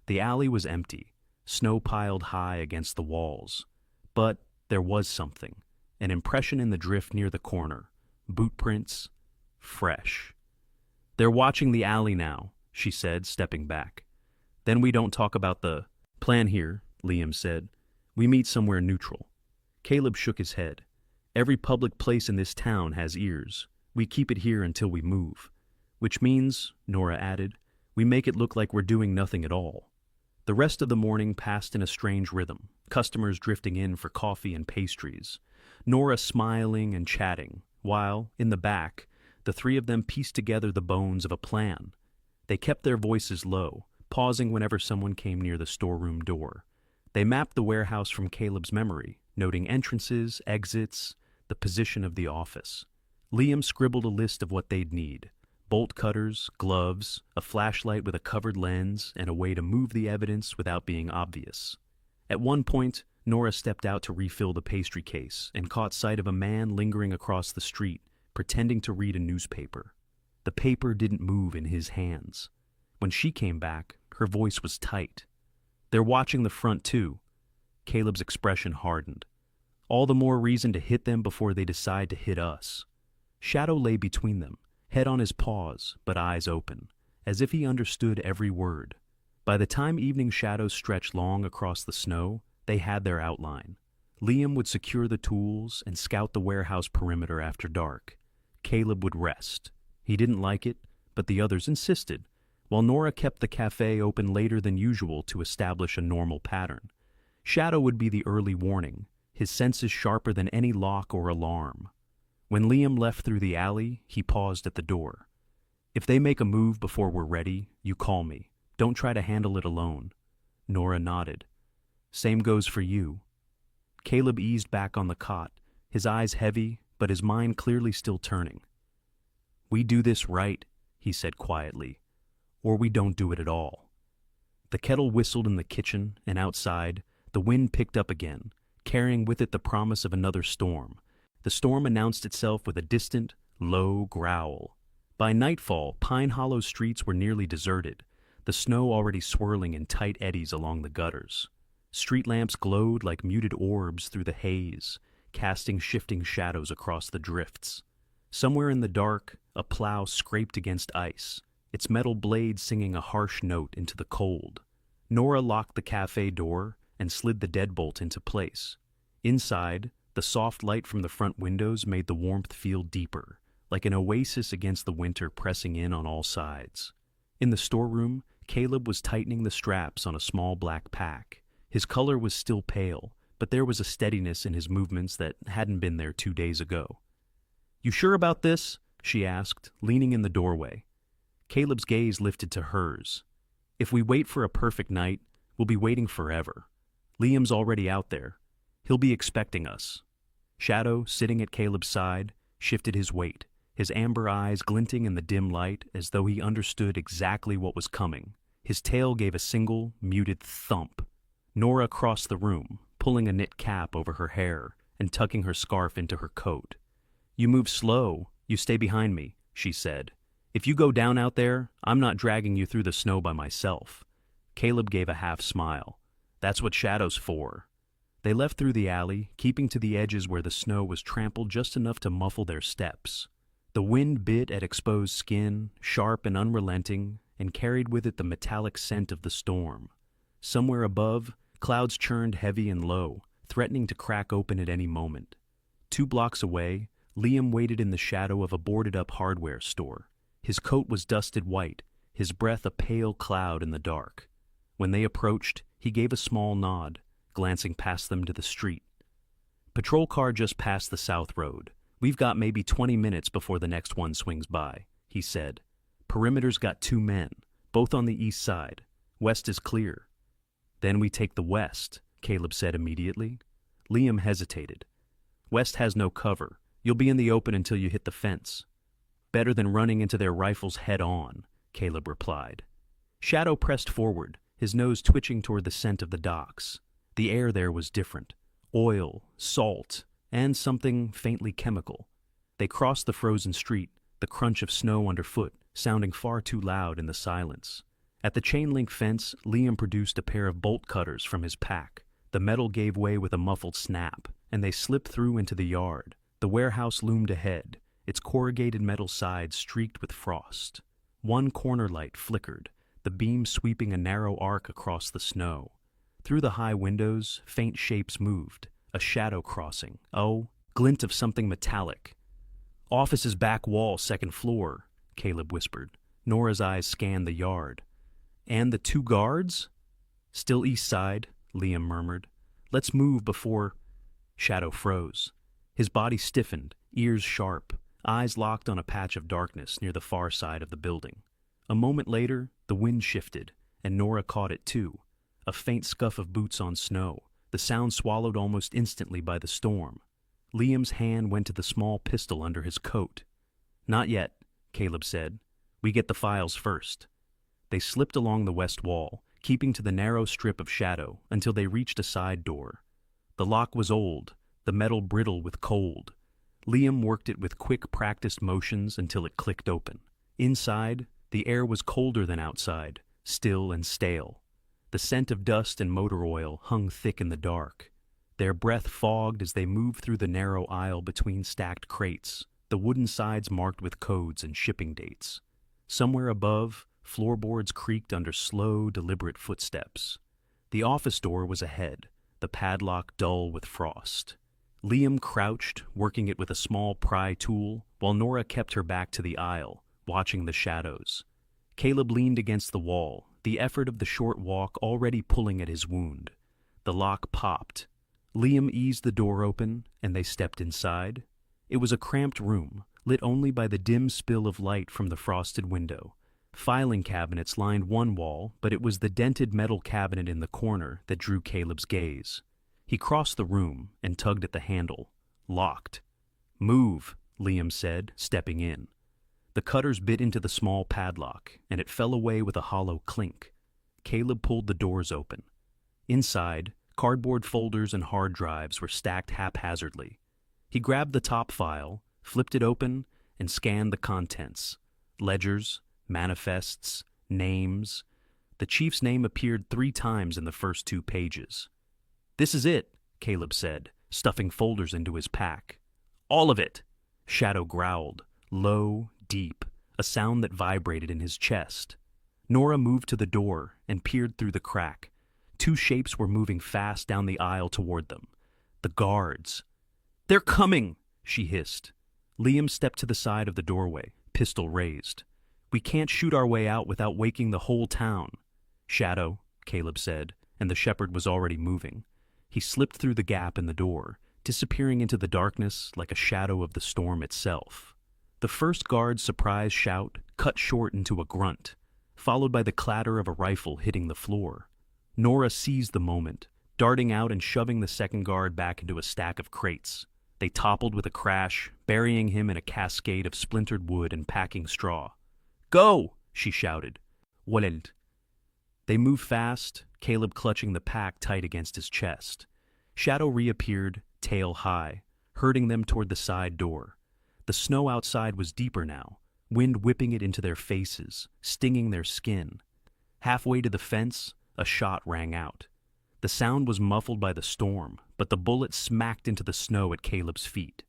The alley was empty, snow piled high against the walls. But there was something, an impression in the drift near the corner. Boot prints, fresh. They're watching the alley now, she said, stepping back. Then we don't talk about the plan here, Liam said. We meet somewhere neutral. Caleb shook his head. Every public place in this town has ears. We keep it here until we move. Which means, Nora added, we make it look like we're doing nothing at all. The rest of the morning passed in a strange rhythm, customers drifting in for coffee and pastries, Nora smiling and chatting, while, in the back, the 3 of them pieced together the bones of a plan. They kept their voices low, pausing whenever someone came near the storeroom door. They mapped the warehouse from Caleb's memory, noting entrances, exits, the position of the office. Liam scribbled a list of what they'd need. Bolt cutters, gloves, a flashlight with a covered lens, and a way to move the evidence without being obvious. At one point, Nora stepped out to refill the pastry case and caught sight of a man lingering across the street, pretending to read a newspaper. The paper didn't move in his hands. When she came back, her voice was tight. They're watching the front too. Caleb's expression hardened. All the more reason to hit them before they decide to hit us. Shadow lay between them, head on his paws, but eyes open, as if he understood every word. By the time evening shadows stretched long across the snow, they had their outline. Liam would secure the tools and scout the warehouse perimeter after dark. Caleb would rest, He didn't like it, but the others insisted, while Nora kept the cafe open later than usual to establish a normal pattern. Shadow would be the early warning, his senses sharper than any lock or alarm. When Liam left through the alley, he paused at the door. "If they make a move before we're ready, you call me. Don't try to handle it alone." Nora nodded. "Same goes for you." Caleb eased back on the cot, his eyes heavy, but his mind clearly still turning. "We do this right," he said quietly, "or we don't do it at all." The kettle whistled in the kitchen, and outside, the wind picked up again, carrying with it the promise of another storm. The storm announced itself with a distant, low growl. By nightfall, Pine Hollow's streets were nearly deserted, the snow already swirling in tight eddies along the gutters. Street lamps glowed like muted orbs through the haze, casting shifting shadows across the drifts. Somewhere in the dark, a plow scraped against ice, its metal blade singing a harsh note into the cold. Nora locked the cafe door and slid the deadbolt into place. Inside, the soft light from the front windows made the warmth feel deeper, like an oasis against the winter pressing in on all sides. In the storeroom, Caleb was tightening the straps on a small black pack. His color was still pale, but there was a steadiness in his movements that hadn't been there 2 days ago. "You sure about this?" she asked, leaning in the doorway. Caleb's gaze lifted to hers. "If we wait for a perfect night, we'll be waiting forever. Liam's already out there. He'll be expecting us." Shadow, sitting at Caleb's side, shifted his weight, his amber eyes glinting in the dim light as though he understood exactly what was coming. His tail gave a single, muted thump. Nora crossed the room, pulling a knit cap over her hair and tucking her scarf into her coat. "You move slow, you stay behind me," she said. "If you go down out there, I'm not dragging you through the snow by myself." Caleb gave a half smile. "That's what Shadow's for." They left through the alley, keeping to the edges where the snow was trampled just enough to muffle their steps. The wind bit at exposed skin, sharp and unrelenting, and carried with it the metallic scent of the storm. Somewhere above, clouds churned heavy and low, threatening to crack open at any moment. 2 blocks away, Liam waited in the shadow of a boarded-up hardware store. His coat was dusted white, his breath a pale cloud in the dark. When they approached, he gave a small nod, glancing past them to the street. "Patrol car just passed the South Road. We've got maybe 20 minutes before the next one swings by," he said. "Perimeter's got 2 men, both on the east side. West is clear." "Then we take the west," Caleb said immediately. Liam hesitated. "West has no cover. You'll be in the open until you hit the fence." "Better than running into their rifles head-on," Caleb replied. Shadow pressed forward, his nose twitching toward the scent of the docks. The air there was different. Oil, salt, and something faintly chemical. They crossed the frozen street, the crunch of snow underfoot sounding far too loud in the silence. At the chain-link fence, Liam produced a pair of bolt cutters from his pack. The metal gave way with a muffled snap, and they slipped through into the yard. The warehouse loomed ahead, its corrugated metal sides streaked with frost. One corner light flickered, the beam sweeping a narrow arc across the snow. Through the high windows, faint shapes moved, a shadow crossing. Oh, glint of something metallic. "Office's back wall, 2nd floor," Caleb whispered. Nora's eyes scanned the yard. "And the 2 guards?" "Still east side," Liam murmured. "Let's move before—" Shadow froze. His body stiffened, ears sharp, eyes locked on a patch of darkness near the far side of the building. A moment later, the wind shifted, and Nora caught it too. A faint scuff of boots on snow, the sound swallowed almost instantly by the storm. Liam's hand went to the small pistol under his coat. "Not yet," Caleb said. "We get the files first." They slipped along the west wall, keeping to the narrow strip of shadow until they reached a side door. The lock was old, the metal brittle with cold. Liam worked it with quick, practiced motions until it clicked open. Inside, the air was colder than outside, still and stale. The scent of dust and motor oil hung thick in the dark. Their breath fogged as they moved through the narrow aisle between stacked crates, the wooden sides marked with codes and shipping dates. Somewhere above, floorboards creaked under slow, deliberate footsteps. The office door was ahead, the padlock dull with frost. Liam crouched, working it with a small pry tool, while Nora kept her back to the aisle, watching the shadows. Caleb leaned against the wall, the effort of the short walk already pulling at his wound. The lock popped. Liam eased the door open, and they stepped inside. It was a cramped room, lit only by the dim spill of light from the frosted window. Filing cabinets lined one wall, but it was the dented metal cabinet in the corner that drew Caleb's gaze. He crossed the room and tugged at the handle. Locked. "Move," Liam said, stepping in. The cutters bit into the small padlock, and it fell away with a hollow clink. Caleb pulled the doors open. Inside, cardboard folders and hard drives were stacked haphazardly. He grabbed the top file, flipped it open, and scanned the contents. Ledgers, manifests, names. The chief's name appeared 3 times in the first 2 pages. "This is it," Caleb said, stuffing folders into his pack. "All of it," Shadow growled, low, deep, a sound that vibrated in his chest. Nora moved to the door and peered through the crack. 2 shapes were moving fast down the aisle toward them. The guards. "They're coming," she hissed. Liam stepped to the side of the doorway, pistol raised. "We can't shoot our way out without waking the whole town." "Shadow," Caleb said, and the shepherd was already moving. He slipped through the gap in the door, disappearing into the darkness like a shadow of the storm itself. The first guard's surprised shout cut short into a grunt, followed by the clatter of a rifle hitting the floor. Nora seized the moment, darting out and shoving the second guard back into a stack of crates. They toppled with a crash, burying him in a cascade of splintered wood and packing straw. "Go!" she shouted. "Waleld." They moved fast, Caleb clutching the pack tight against his chest. Shadow reappeared, tail high, herding them toward the side door. The snow outside was deeper now, wind whipping it into their faces, stinging their skin. Halfway to the fence, a shot rang out. The sound was muffled by the storm, but the bullet smacked into the snow at Caleb's feet.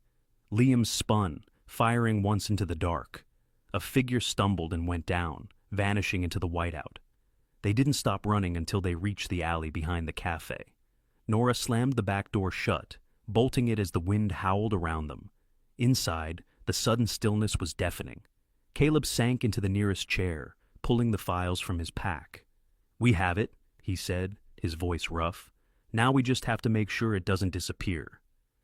Liam spun, firing once into the dark. A figure stumbled and went down, vanishing into the whiteout. They didn't stop running until they reached the alley behind the cafe. Nora slammed the back door shut, bolting it as the wind howled around them. Inside, the sudden stillness was deafening. Caleb sank into the nearest chair, pulling the files from his pack. "We have it," he said, his voice rough. "Now we just have to make sure it doesn't disappear."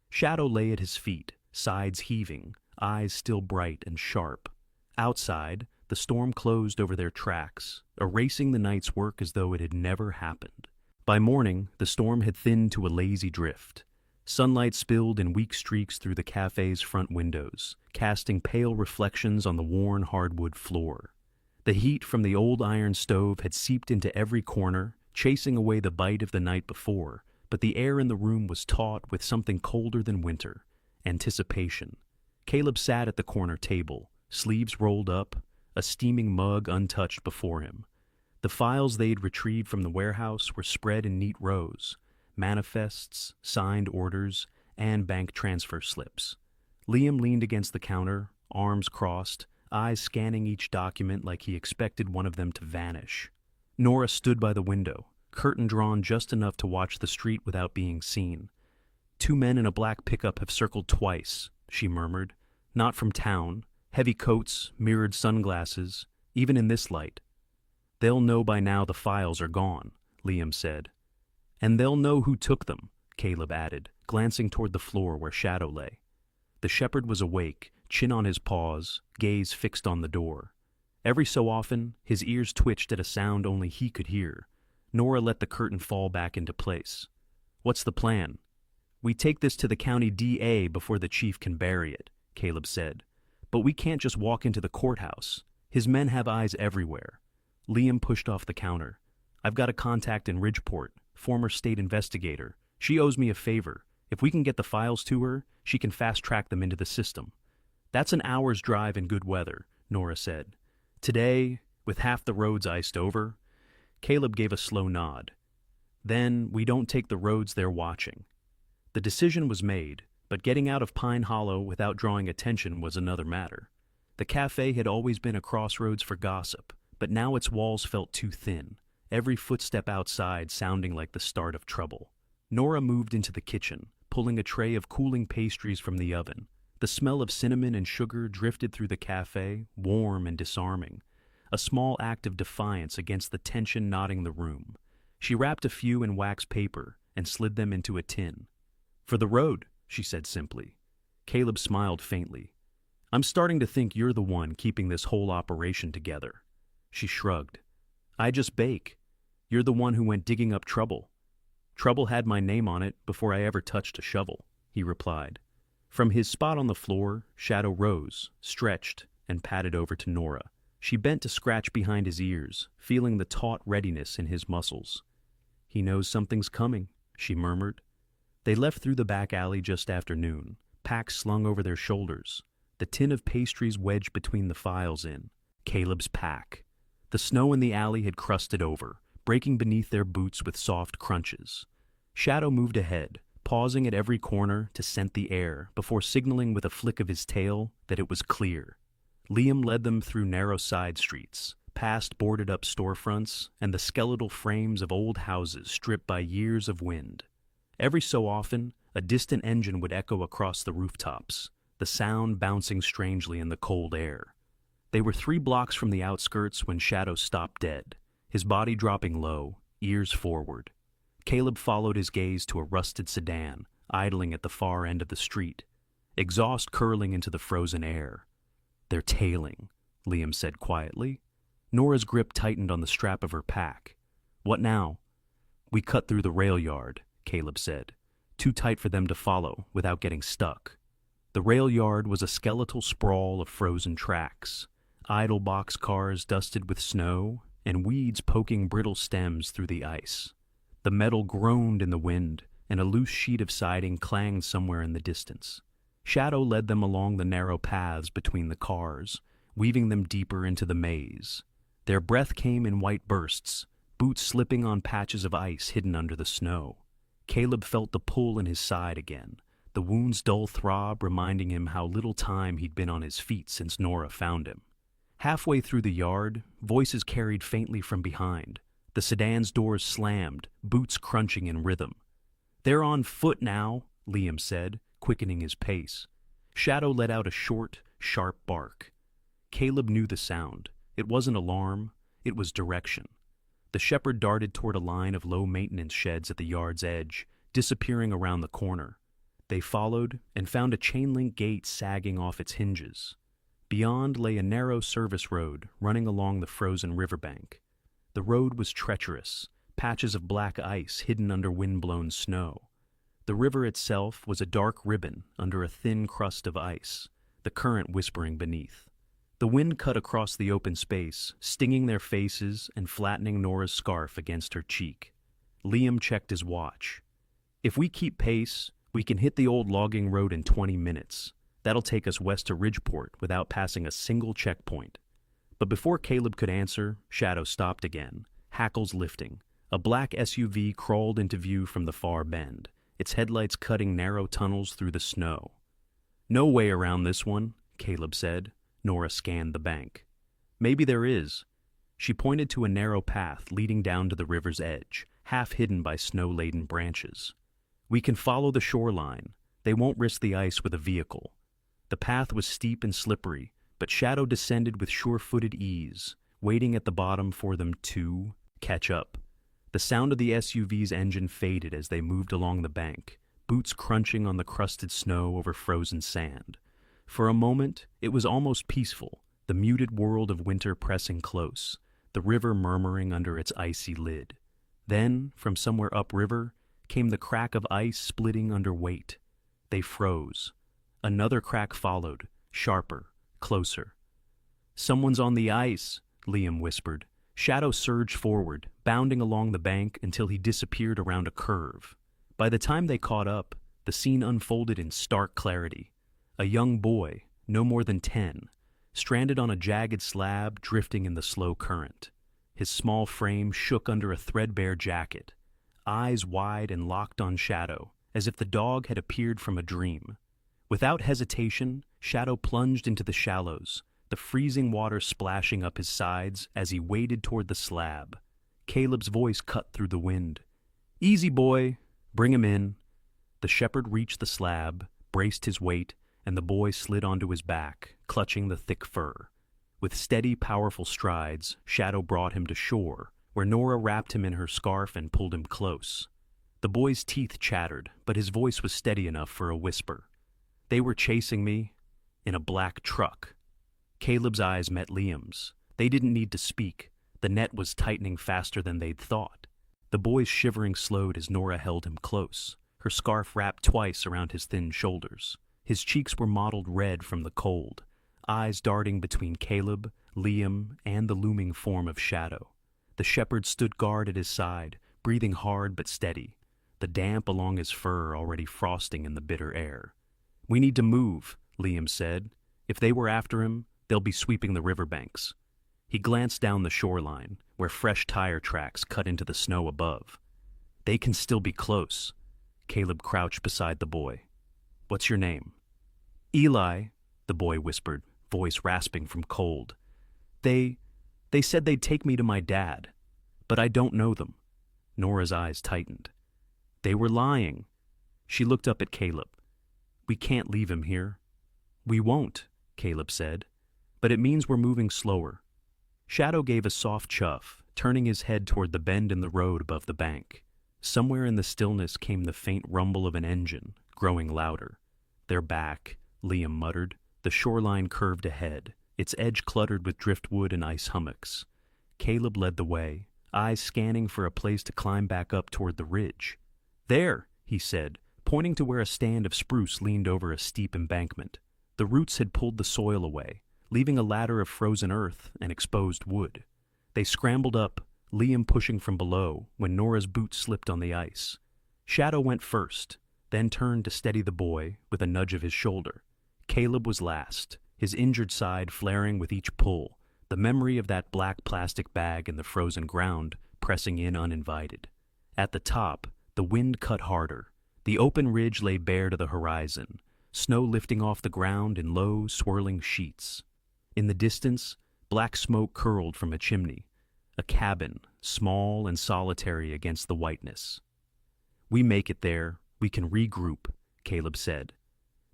Shadow lay at his feet, sides heaving, eyes still bright and sharp. Outside, the storm closed over their tracks, erasing the night's work as though it had never happened. By morning, the storm had thinned to a lazy drift. Sunlight spilled in weak streaks through the cafe's front windows, casting pale reflections on the worn hardwood floor. The heat from the old iron stove had seeped into every corner, chasing away the bite of the night before, but the air in the room was taut with something colder than winter, anticipation. Caleb sat at the corner table, sleeves rolled up, a steaming mug untouched before him. The files they'd retrieved from the warehouse were spread in neat rows, manifests, signed orders, and bank transfer slips. Liam leaned against the counter, arms crossed, eyes scanning each document like he expected one of them to vanish. Nora stood by the window, curtain drawn just enough to watch the street without being seen. "2 men in a black pickup have circled twice," she murmured. "Not from town. Heavy coats, mirrored sunglasses, even in this light." "They'll know by now the files are gone," Liam said. "And they'll know who took them," Caleb added, glancing toward the floor where Shadow lay. The shepherd was awake, chin on his paws, gaze fixed on the door. Every so often, his ears twitched at a sound only he could hear. Nora let the curtain fall back into place. "What's the plan?" "We take this to the county DA before the chief can bury it," Caleb said. "But we can't just walk into the courthouse. His men have eyes everywhere." Liam pushed off the counter. "I've got a contact in Ridgeport, former state investigator. She owes me a favor. If we can get the files to her, she can fast-track them into the system." "That's an hour's drive in good weather," Nora said. "Today, with half the roads iced over." Caleb gave a slow nod. "Then we don't take the roads they're watching." The decision was made, but getting out of Pine Hollow without drawing attention was another matter. The cafe had always been a crossroads for gossip, but now its walls felt too thin, every footstep outside sounding like the start of trouble. Nora moved into the kitchen, pulling a tray of cooling pastries from the oven. The smell of cinnamon and sugar drifted through the cafe, warm and disarming, a small act of defiance against the tension knotting the room. She wrapped a few in wax paper and slid them into a tin. "For the road," she said simply. Caleb smiled faintly. "I'm starting to think you're the one keeping this whole operation together." She shrugged. "I just bake. You're the one who went digging up trouble." "Trouble had my name on it before I ever touched a shovel," he replied. From his spot on the floor, Shadow rose, stretched, and padded over to Nora. She bent to scratch behind his ears, feeling the taut readiness in his muscles. "He knows something's coming," she murmured. They left through the back alley just after noon, packs slung over their shoulders, the tin of pastries wedged between the files in. Caleb's pack. The snow in the alley had crusted over, breaking beneath their boots with soft crunches. Shadow moved ahead, pausing at every corner to scent the air before signaling with a flick of his tail that it was clear. Liam led them through narrow side streets, past boarded-up storefronts and the skeletal frames of old houses stripped by years of wind. Every so often, a distant engine would echo across the rooftops, the sound bouncing strangely in the cold air. They were 3 blocks from the outskirts when Shadow stopped dead, his body dropping low, ears forward. Caleb followed his gaze to a rusted sedan, idling at the far end of the street, exhaust curling into the frozen air. "They're tailing," Liam said quietly. Nora's grip tightened on the strap of her pack. "What now?" "We cut through the rail yard," Caleb said, too tight for them to follow without getting stuck. The rail yard was a skeletal sprawl of frozen tracks, idle boxcars dusted with snow, and weeds poking brittle stems through the ice. The metal groaned in the wind, and a loose sheet of siding clanged somewhere in the distance. Shadow led them along the narrow paths between the cars, weaving them deeper into the maze. Their breath came in white bursts, boots slipping on patches of ice hidden under the snow. Caleb felt the pull in his side again, the wound's dull throb reminding him how little time he'd been on his feet since Nora found him. Halfway through the yard, voices carried faintly from behind. The sedan's doors slammed, boots crunching in rhythm. "They're on foot now," Liam said, quickening his pace. Shadow let out a short, sharp bark. Caleb knew the sound. It wasn't alarm, it was direction. The shepherd darted toward a line of low-maintenance sheds at the yard's edge, disappearing around the corner. They followed and found a chain-link gate sagging off its hinges. Beyond lay a narrow service road running along the frozen riverbank. The road was treacherous, patches of black ice hidden under wind-blown snow. The river itself was a dark ribbon under a thin crust of ice, the current whispering beneath. The wind cut across the open space, stinging their faces and flattening Nora's scarf against her cheek. Liam checked his watch. "If we keep pace, we can hit the old logging road in 20 minutes. That'll take us west to Ridgeport without passing a single checkpoint." But before Caleb could answer, Shadow stopped again, hackles lifting. A black SUV crawled into view from the far bend, its headlights cutting narrow tunnels through the snow. "No way around this one," Caleb said. Nora scanned the bank. "Maybe there is." She pointed to a narrow path leading down to the river's edge, half hidden by snow-laden branches. "We can follow the shoreline. They won't risk the ice with a vehicle." The path was steep and slippery, but Shadow descended with sure-footed ease, waiting at the bottom for them to catch up. The sound of the SUV's engine faded as they moved along the bank, boots crunching on the crusted snow over frozen sand. For a moment, it was almost peaceful, the muted world of winter pressing close, the river murmuring under its icy lid. Then, from somewhere upriver, came the crack of ice splitting under weight. They froze. Another crack followed, sharper, closer. "Someone's on the ice," Liam whispered. Shadow surged forward, bounding along the bank until he disappeared around a curve. By the time they caught up, the scene unfolded in stark clarity. A young boy, no more than 10, stranded on a jagged slab drifting in the slow current. His small frame shook under a threadbare jacket, eyes wide and locked on Shadow, as if the dog had appeared from a dream. Without hesitation, Shadow plunged into the shallows, the freezing water splashing up his sides as he waded toward the slab. Caleb's voice cut through the wind. "Easy, boy. Bring him in." The shepherd reached the slab, braced his weight, and the boy slid onto his back, clutching the thick fur. With steady, powerful strides, Shadow brought him to shore, where Nora wrapped him in her scarf and pulled him close. The boy's teeth chattered, but his voice was steady enough for a whisper. They were chasing me in a black truck. Caleb's eyes met Liam's. They didn't need to speak. The net was tightening faster than they'd thought. The boy's shivering slowed as Nora held him close, her scarf wrapped twice around his thin shoulders. His cheeks were mottled red from the cold, eyes darting between Caleb, Liam, and the looming form of Shadow. The shepherd stood guard at his side, breathing hard but steady, the damp along his fur already frosting in the bitter air. "We need to move," Liam said. "If they were after him, they'll be sweeping the riverbanks." He glanced down the shoreline, where fresh tire tracks cut into the snow above. "They can still be close." Caleb crouched beside the boy. "What's your name?" "Eli," the boy whispered, voice rasping from cold. They said they'd take me to my dad, but I don't know them." Nora's eyes tightened. "They were lying." She looked up at Caleb. "We can't leave him here." "We won't," Caleb said, "but it means we're moving slower." Shadow gave a soft chuff, turning his head toward the bend in the road above the bank. Somewhere in the stillness came the faint rumble of an engine, growing louder. "They're back," Liam muttered. The shoreline curved ahead, its edge cluttered with driftwood and ice hummocks. Caleb led the way, eyes scanning for a place to climb back up toward the ridge. "There," he said, pointing to where a stand of spruce leaned over a steep embankment. The roots had pulled the soil away, leaving a ladder of frozen earth and exposed wood. They scrambled up, Liam pushing from below, when Nora's boots slipped on the ice. Shadow went first, then turned to steady the boy with a nudge of his shoulder. Caleb was last, his injured side flaring with each pull, the memory of that black plastic bag in the frozen ground pressing in uninvited. At the top, the wind cut harder. The open ridge lay bare to the horizon, snow lifting off the ground in low, swirling sheets. In the distance, black smoke curled from a chimney, a cabin, small and solitary against the whiteness. "We make it there, we can regroup," Caleb said.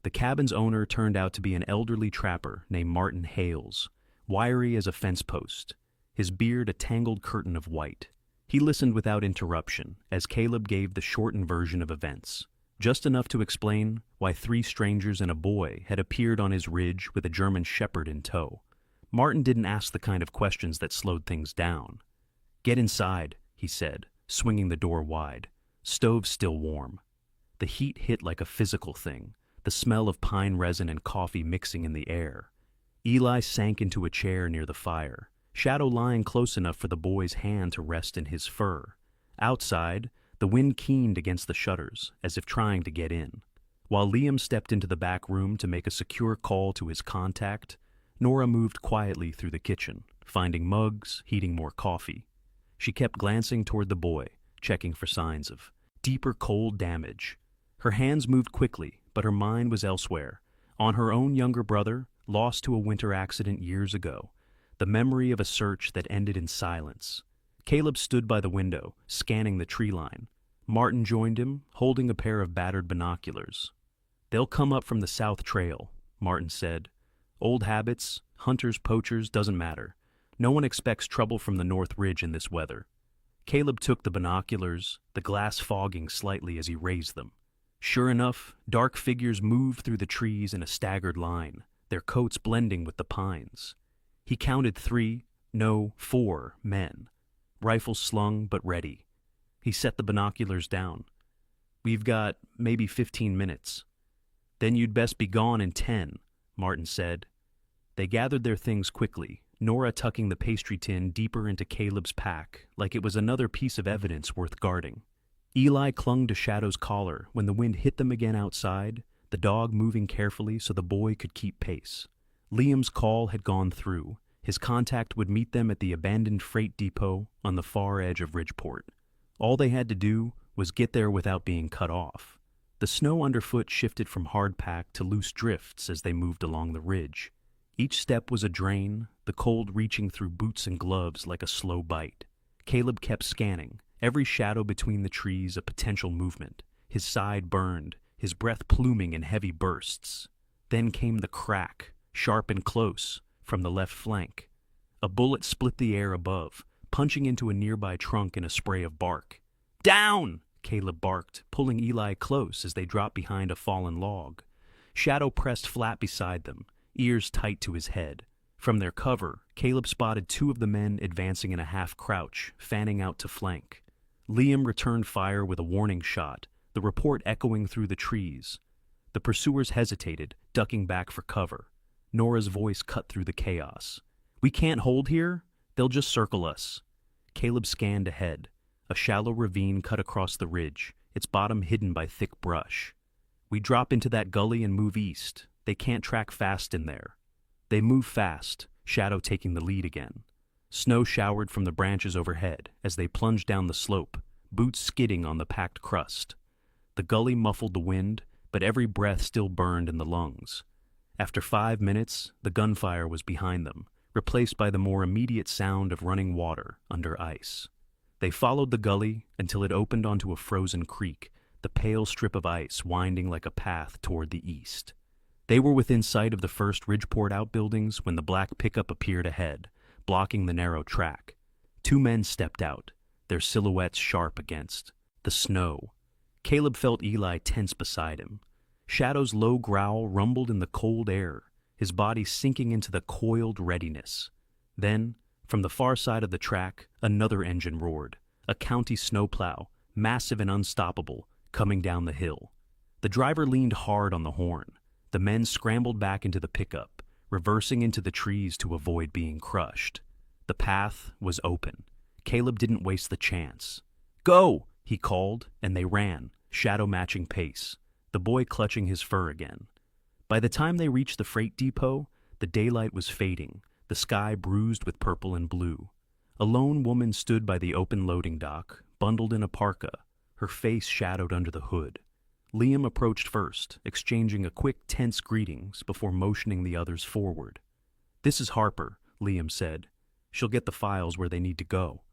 The cabin's owner turned out to be an elderly trapper named Martin Hales, wiry as a fence post, his beard a tangled curtain of white. He listened without interruption as Caleb gave the shortened version of events, just enough to explain why 3 strangers and a boy had appeared on his ridge with a German shepherd in tow. Martin didn't ask the kind of questions that slowed things down. "Get inside," he said, swinging the door wide. Stove's still warm. The heat hit like a physical thing, the smell of pine resin and coffee mixing in the air. Eli sank into a chair near the fire, Shadow lying close enough for the boy's hand to rest in his fur. Outside, the wind keened against the shutters, as if trying to get in. While Liam stepped into the back room to make a secure call to his contact, Nora moved quietly through the kitchen, finding mugs, heating more coffee. She kept glancing toward the boy, checking for signs of deeper cold damage. Her hands moved quickly, but her mind was elsewhere, on her own younger brother, lost to a winter accident years ago, the memory of a search that ended in silence. Caleb stood by the window, scanning the tree line. Martin joined him, holding a pair of battered binoculars. "They'll come up from the south trail," Martin said. "Old habits, hunters, poachers, doesn't matter. No one expects trouble from the North Ridge in this weather." Caleb took the binoculars, the glass fogging slightly as he raised them. Sure enough, dark figures moved through the trees in a staggered line, their coats blending with the pines. He counted 4 men, rifles slung but ready. He set the binoculars down. "We've got maybe 15 minutes. "Then you'd best be gone in 10, Martin said. They gathered their things quickly, Nora tucking the pastry tin deeper into Caleb's pack like it was another piece of evidence worth guarding. Eli clung to Shadow's collar when the wind hit them again outside, the dog moving carefully so the boy could keep pace. Liam's call had gone through. His contact would meet them at the abandoned freight depot on the far edge of Ridgeport. All they had to do was get there without being cut off. The snow underfoot shifted from hard pack to loose drifts as they moved along the ridge. Each step was a drain, the cold reaching through boots and gloves like a slow bite. Caleb kept scanning, every shadow between the trees a potential movement. His side burned, his breath pluming in heavy bursts. Then came the crack, sharp and close, from the left flank. A bullet split the air above, punching into a nearby trunk in a spray of bark. "Down!" Caleb barked, pulling Eli close as they dropped behind a fallen log. Shadow pressed flat beside them, ears tight to his head. From their cover, Caleb spotted two of the men advancing in a half-crouch, fanning out to flank. Liam returned fire with a warning shot, the report echoing through the trees. The pursuers hesitated, ducking back for cover. Nora's voice cut through the chaos. "We can't hold here. They'll just circle us." Caleb scanned ahead. A shallow ravine cut across the ridge, its bottom hidden by thick brush. "We drop into that gully and move east. They can't track fast in there." They moved fast, Shadow taking the lead again. Snow showered from the branches overhead as they plunged down the slope, boots skidding on the packed crust. The gully muffled the wind, but every breath still burned in the lungs. After 5 minutes, the gunfire was behind them, replaced by the more immediate sound of running water under ice. They followed the gully until it opened onto a frozen creek, the pale strip of ice winding like a path toward the east. They were within sight of the first Ridgeport outbuildings when the black pickup appeared ahead, blocking the narrow track. Two men stepped out, their silhouettes sharp against the snow. Caleb felt Eli tense beside him. Shadow's low growl rumbled in the cold air, his body sinking into the coiled readiness. Then, from the far side of the track, another engine roared, a county snowplow, massive and unstoppable, coming down the hill. The driver leaned hard on the horn. The men scrambled back into the pickup, reversing into the trees to avoid being crushed. The path was open. Caleb didn't waste the chance. "Go!" he called, and they ran, Shadow matching pace, the boy clutching his fur again. By the time they reached the freight depot, the daylight was fading, the sky bruised with purple and blue. A lone woman stood by the open loading dock, bundled in a parka, her face shadowed under the hood. Liam approached first, exchanging a quick, tense greetings before motioning the others forward. "This is Harper," Liam said. "She'll get the files where they need to go."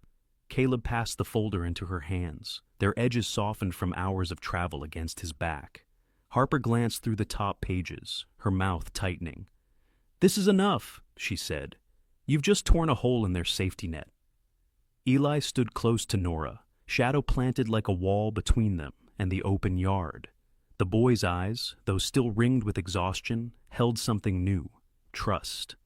Caleb passed the folder into her hands, their edges softened from hours of travel against his back. Harper glanced through the top pages, her mouth tightening. "This is enough," she said. "You've just torn a hole in their safety net." Eli stood close to Nora, Shadow planted like a wall between them and the open yard. The boy's eyes, though still ringed with exhaustion, held something new, trust.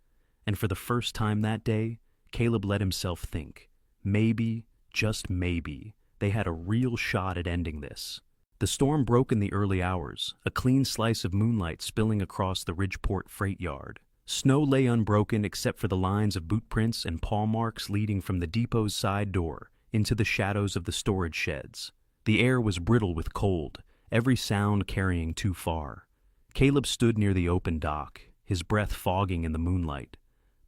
And for the first time that day, Caleb let himself think, maybe, just maybe, they had a real shot at ending this. The storm broke in the early hours, a clean slice of moonlight spilling across the Ridgeport freight yard. Snow lay unbroken except for the lines of boot prints and paw marks leading from the depot's side door into the shadows of the storage sheds. The air was brittle with cold, every sound carrying too far. Caleb stood near the open dock, his breath fogging in the moonlight.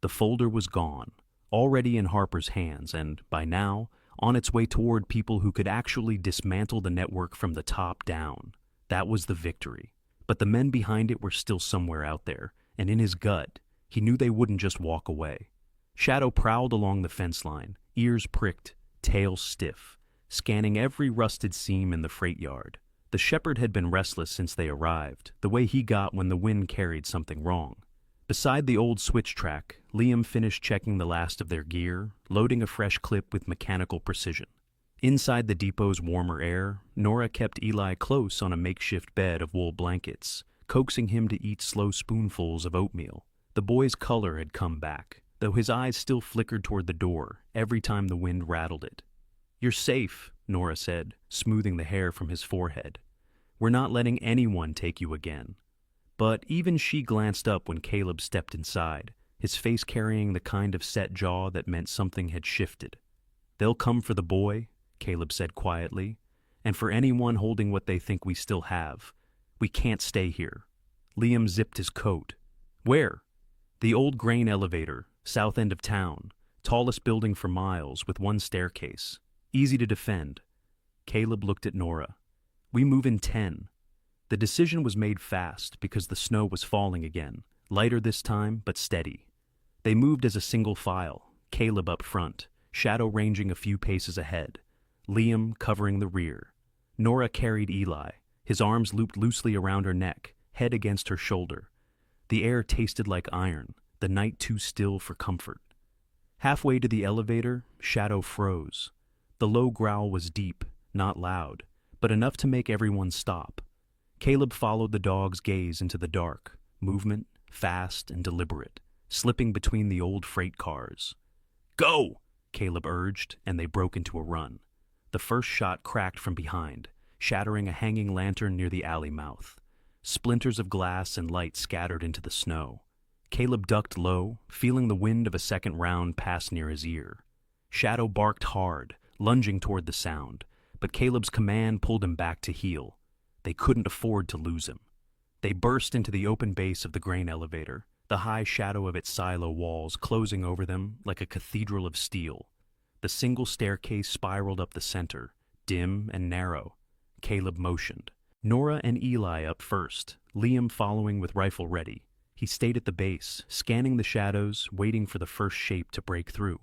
The folder was gone, already in Harper's hands and, by now, on its way toward people who could actually dismantle the network from the top down. That was the victory. But the men behind it were still somewhere out there, and in his gut, he knew they wouldn't just walk away. Shadow prowled along the fence line, ears pricked, tail stiff, scanning every rusted seam in the freight yard. The shepherd had been restless since they arrived, the way he got when the wind carried something wrong. Beside the old switch track, Liam finished checking the last of their gear, loading a fresh clip with mechanical precision. Inside the depot's warmer air, Nora kept Eli close on a makeshift bed of wool blankets, coaxing him to eat slow spoonfuls of oatmeal. The boy's color had come back, though his eyes still flickered toward the door every time the wind rattled it. "You're safe," Nora said, smoothing the hair from his forehead. "We're not letting anyone take you again." But even she glanced up when Caleb stepped inside, his face carrying the kind of set jaw that meant something had shifted. "They'll come for the boy," Caleb said quietly, "and for anyone holding what they think we still have. We can't stay here." Liam zipped his coat. "Where?" "The old grain elevator, south end of town, tallest building for miles with one staircase. Easy to defend." Caleb looked at Nora. "We move in 10. The decision was made fast because the snow was falling again, lighter this time, but steady. They moved as a single file, Caleb up front, Shadow ranging a few paces ahead, Liam covering the rear. Nora carried Eli, his arms looped loosely around her neck, head against her shoulder. The air tasted like iron, the night too still for comfort. Halfway to the elevator, Shadow froze. The low growl was deep, not loud, but enough to make everyone stop. Caleb followed the dog's gaze into the dark, movement fast and deliberate, slipping between the old freight cars. "Go!" Caleb urged, and they broke into a run. The first shot cracked from behind, shattering a hanging lantern near the alley mouth. Splinters of glass and light scattered into the snow. Caleb ducked low, feeling the wind of a second round pass near his ear. Shadow barked hard, lunging toward the sound, but Caleb's command pulled him back to heel. They couldn't afford to lose him. They burst into the open base of the grain elevator, the high shadow of its silo walls closing over them like a cathedral of steel. The single staircase spiraled up the center, dim and narrow. Caleb motioned. Nora and Eli up first, Liam following with rifle ready. He stayed at the base, scanning the shadows, waiting for the first shape to break through.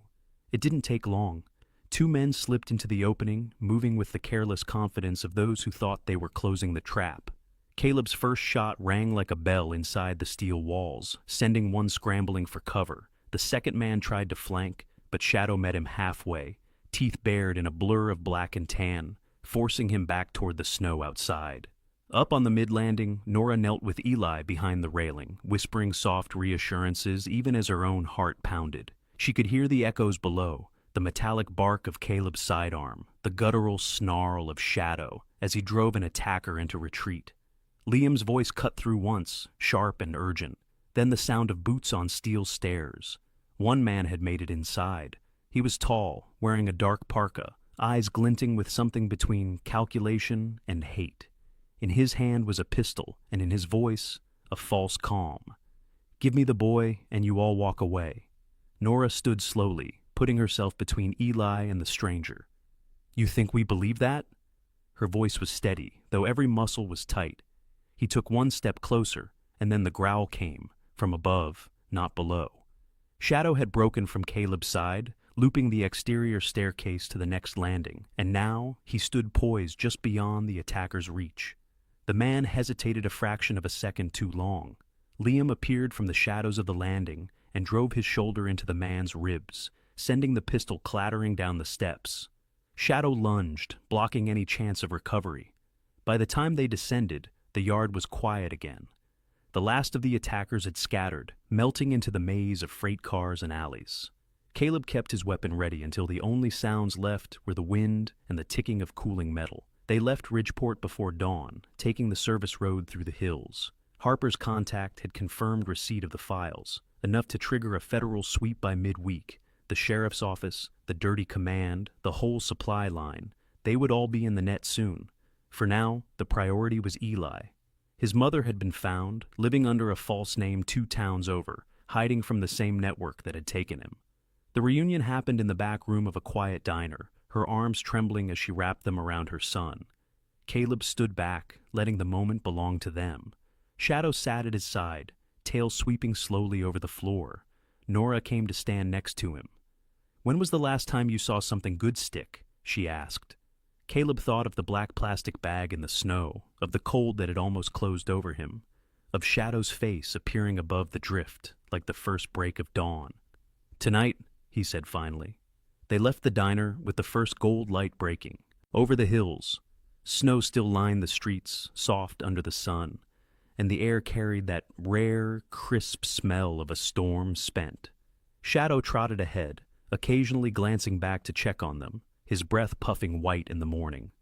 It didn't take long. Two men slipped into the opening, moving with the careless confidence of those who thought they were closing the trap. Caleb's first shot rang like a bell inside the steel walls, sending one scrambling for cover. The second man tried to flank, but Shadow met him halfway, teeth bared in a blur of black and tan, forcing him back toward the snow outside. Up on the mid-landing, Nora knelt with Eli behind the railing, whispering soft reassurances even as her own heart pounded. She could hear the echoes below, the metallic bark of Caleb's sidearm, the guttural snarl of Shadow as he drove an attacker into retreat. Liam's voice cut through once, sharp and urgent, then the sound of boots on steel stairs. One man had made it inside. He was tall, wearing a dark parka, eyes glinting with something between calculation and hate. In his hand was a pistol, and in his voice, a false calm. "Give me the boy, and you all walk away." Nora stood slowly, putting herself between Eli and the stranger. "You think we believe that?" Her voice was steady, though every muscle was tight. He took one step closer, and then the growl came, from above, not below. Shadow had broken from Caleb's side, looping the exterior staircase to the next landing, and now he stood poised just beyond the attacker's reach. The man hesitated a fraction of a second too long. Liam appeared from the shadows of the landing and drove his shoulder into the man's ribs, sending the pistol clattering down the steps. Shadow lunged, blocking any chance of recovery. By the time they descended, the yard was quiet again. The last of the attackers had scattered, melting into the maze of freight cars and alleys. Caleb kept his weapon ready until the only sounds left were the wind and the ticking of cooling metal. They left Ridgeport before dawn, taking the service road through the hills. Harper's contact had confirmed receipt of the files, enough to trigger a federal sweep by midweek. The sheriff's office, the dirty command, the whole supply line, they would all be in the net soon. For now, the priority was Eli. His mother had been found, living under a false name 2 towns over, hiding from the same network that had taken him. The reunion happened in the back room of a quiet diner, her arms trembling as she wrapped them around her son. Caleb stood back, letting the moment belong to them. Shadow sat at his side, tail sweeping slowly over the floor. Nora came to stand next to him. "When was the last time you saw something good stick?" she asked. Caleb thought of the black plastic bag in the snow, of the cold that had almost closed over him, of Shadow's face appearing above the drift like the first break of dawn. "Tonight," he said finally. They left the diner with the first gold light breaking. Over the hills, snow still lined the streets, soft under the sun, and the air carried that rare, crisp smell of a storm spent. Shadow trotted ahead, occasionally glancing back to check on them, his breath puffing white in the morning.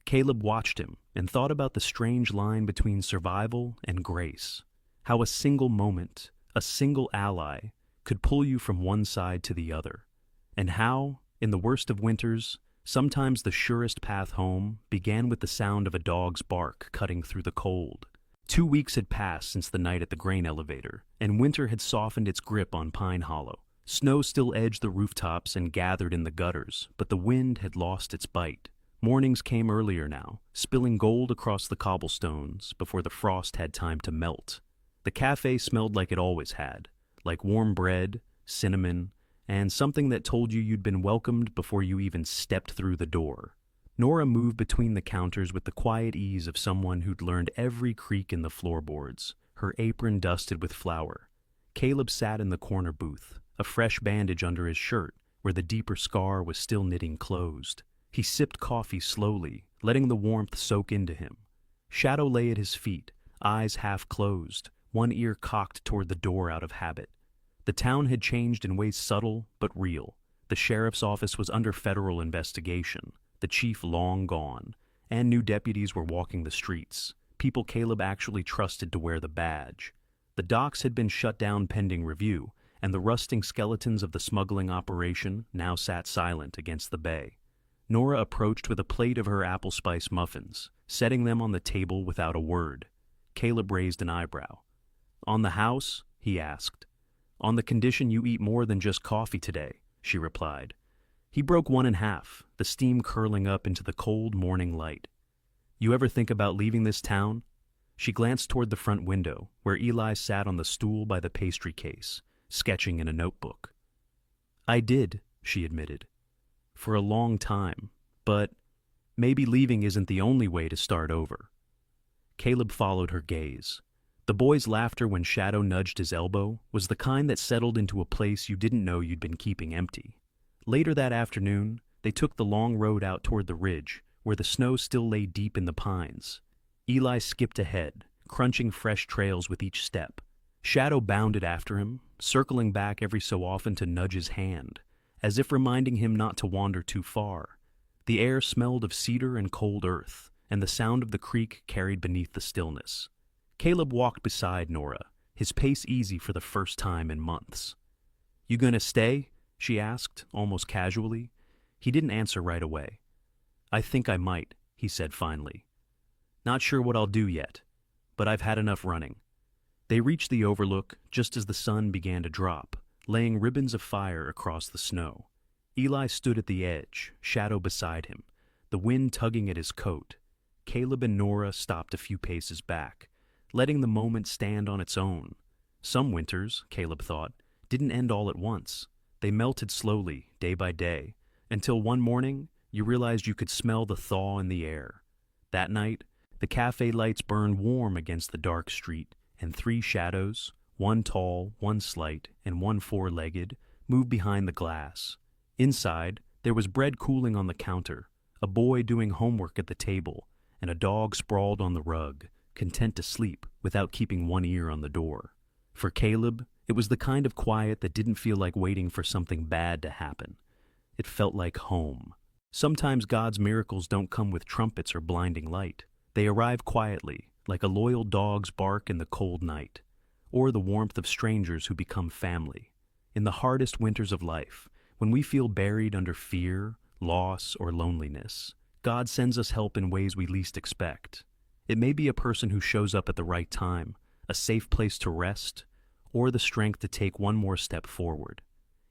Caleb watched him and thought about the strange line between survival and grace. How a single moment, a single ally, could pull you from one side to the other. And how, in the worst of winters, sometimes the surest path home began with the sound of a dog's bark cutting through the cold. 2 weeks had passed since the night at the grain elevator, and winter had softened its grip on Pine Hollow. Snow still edged the rooftops and gathered in the gutters, but the wind had lost its bite. Mornings came earlier now, spilling gold across the cobblestones before the frost had time to melt. The cafe smelled like it always had, like warm bread, cinnamon, and something that told you'd been welcomed before you even stepped through the door. Nora moved between the counters with the quiet ease of someone who'd learned every creak in the floorboards. her apron dusted with flour. Caleb sat in the corner booth, a fresh bandage under his shirt where the deeper scar was still knitting closed. He sipped coffee slowly, letting the warmth soak into him. Shadow lay at his feet, eyes half closed, one ear cocked toward the door out of habit. The town had changed in ways subtle but real. The sheriff's office was under federal investigation, the chief long gone, and new deputies were walking the streets, people Caleb actually trusted to wear the badge. The docks had been shut down pending review, and the rusting skeletons of the smuggling operation now sat silent against the bay. Nora approached with a plate of her apple spice muffins, setting them on the table without a word. Caleb raised an eyebrow. "On the house?" he asked. "On the condition you eat more than just coffee today," she replied. He broke one in half, the steam curling up into the cold morning light. "You ever think about leaving this town?" She glanced toward the front window, where Eli sat on the stool by the pastry case, sketching in a notebook. "I did," she admitted. "For a long time, but maybe leaving isn't the only way to start over." Caleb followed her gaze. The boy's laughter when Shadow nudged his elbow was the kind that settled into a place you didn't know you'd been keeping empty. Later that afternoon, they took the long road out toward the ridge, where the snow still lay deep in the pines. Eli skipped ahead, crunching fresh trails with each step. Shadow bounded after him, circling back every so often to nudge his hand, as if reminding him not to wander too far. The air smelled of cedar and cold earth, and the sound of the creek carried beneath the stillness. Caleb walked beside Nora, his pace easy for the first time in months. "You gonna stay?" she asked, almost casually. He didn't answer right away. "I think I might," he said finally. "Not sure what I'll do yet, but I've had enough running." They reached the overlook just as the sun began to drop, laying ribbons of fire across the snow. Eli stood at the edge, Shadow beside him, the wind tugging at his coat. Caleb and Nora stopped a few paces back, letting the moment stand on its own. Some winters, Caleb thought, didn't end all at once. They melted slowly, day by day, until one morning you realized you could smell the thaw in the air. That night, the cafe lights burned warm against the dark street, and three shadows, one tall, one slight, and one four-legged, moved behind the glass. Inside, there was bread cooling on the counter, a boy doing homework at the table, and a dog sprawled on the rug, content to sleep without keeping one ear on the door. For Caleb, it was the kind of quiet that didn't feel like waiting for something bad to happen. It felt like home. Sometimes God's miracles don't come with trumpets or blinding light. They arrive quietly, like a loyal dog's bark in the cold night, or the warmth of strangers who become family. In the hardest winters of life, when we feel buried under fear, loss, or loneliness, God sends us help in ways we least expect. It may be a person who shows up at the right time, a safe place to rest, or the strength to take one more step forward.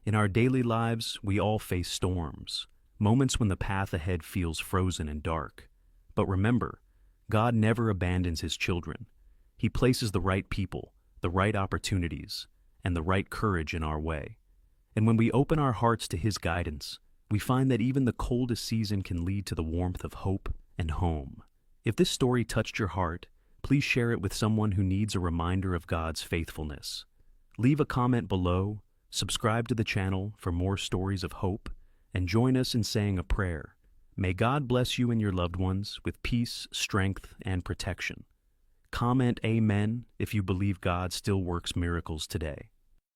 In our daily lives, we all face storms, moments when the path ahead feels frozen and dark. But remember, God never abandons his children. He places the right people, the right opportunities, and the right courage in our way. And when we open our hearts to his guidance, we find that even the coldest season can lead to the warmth of hope and home. If this story touched your heart, please share it with someone who needs a reminder of God's faithfulness. Leave a comment below, subscribe to the channel for more stories of hope, and join us in saying a prayer. May God bless you and your loved ones with peace, strength, and protection. Comment Amen if you believe God still works miracles today.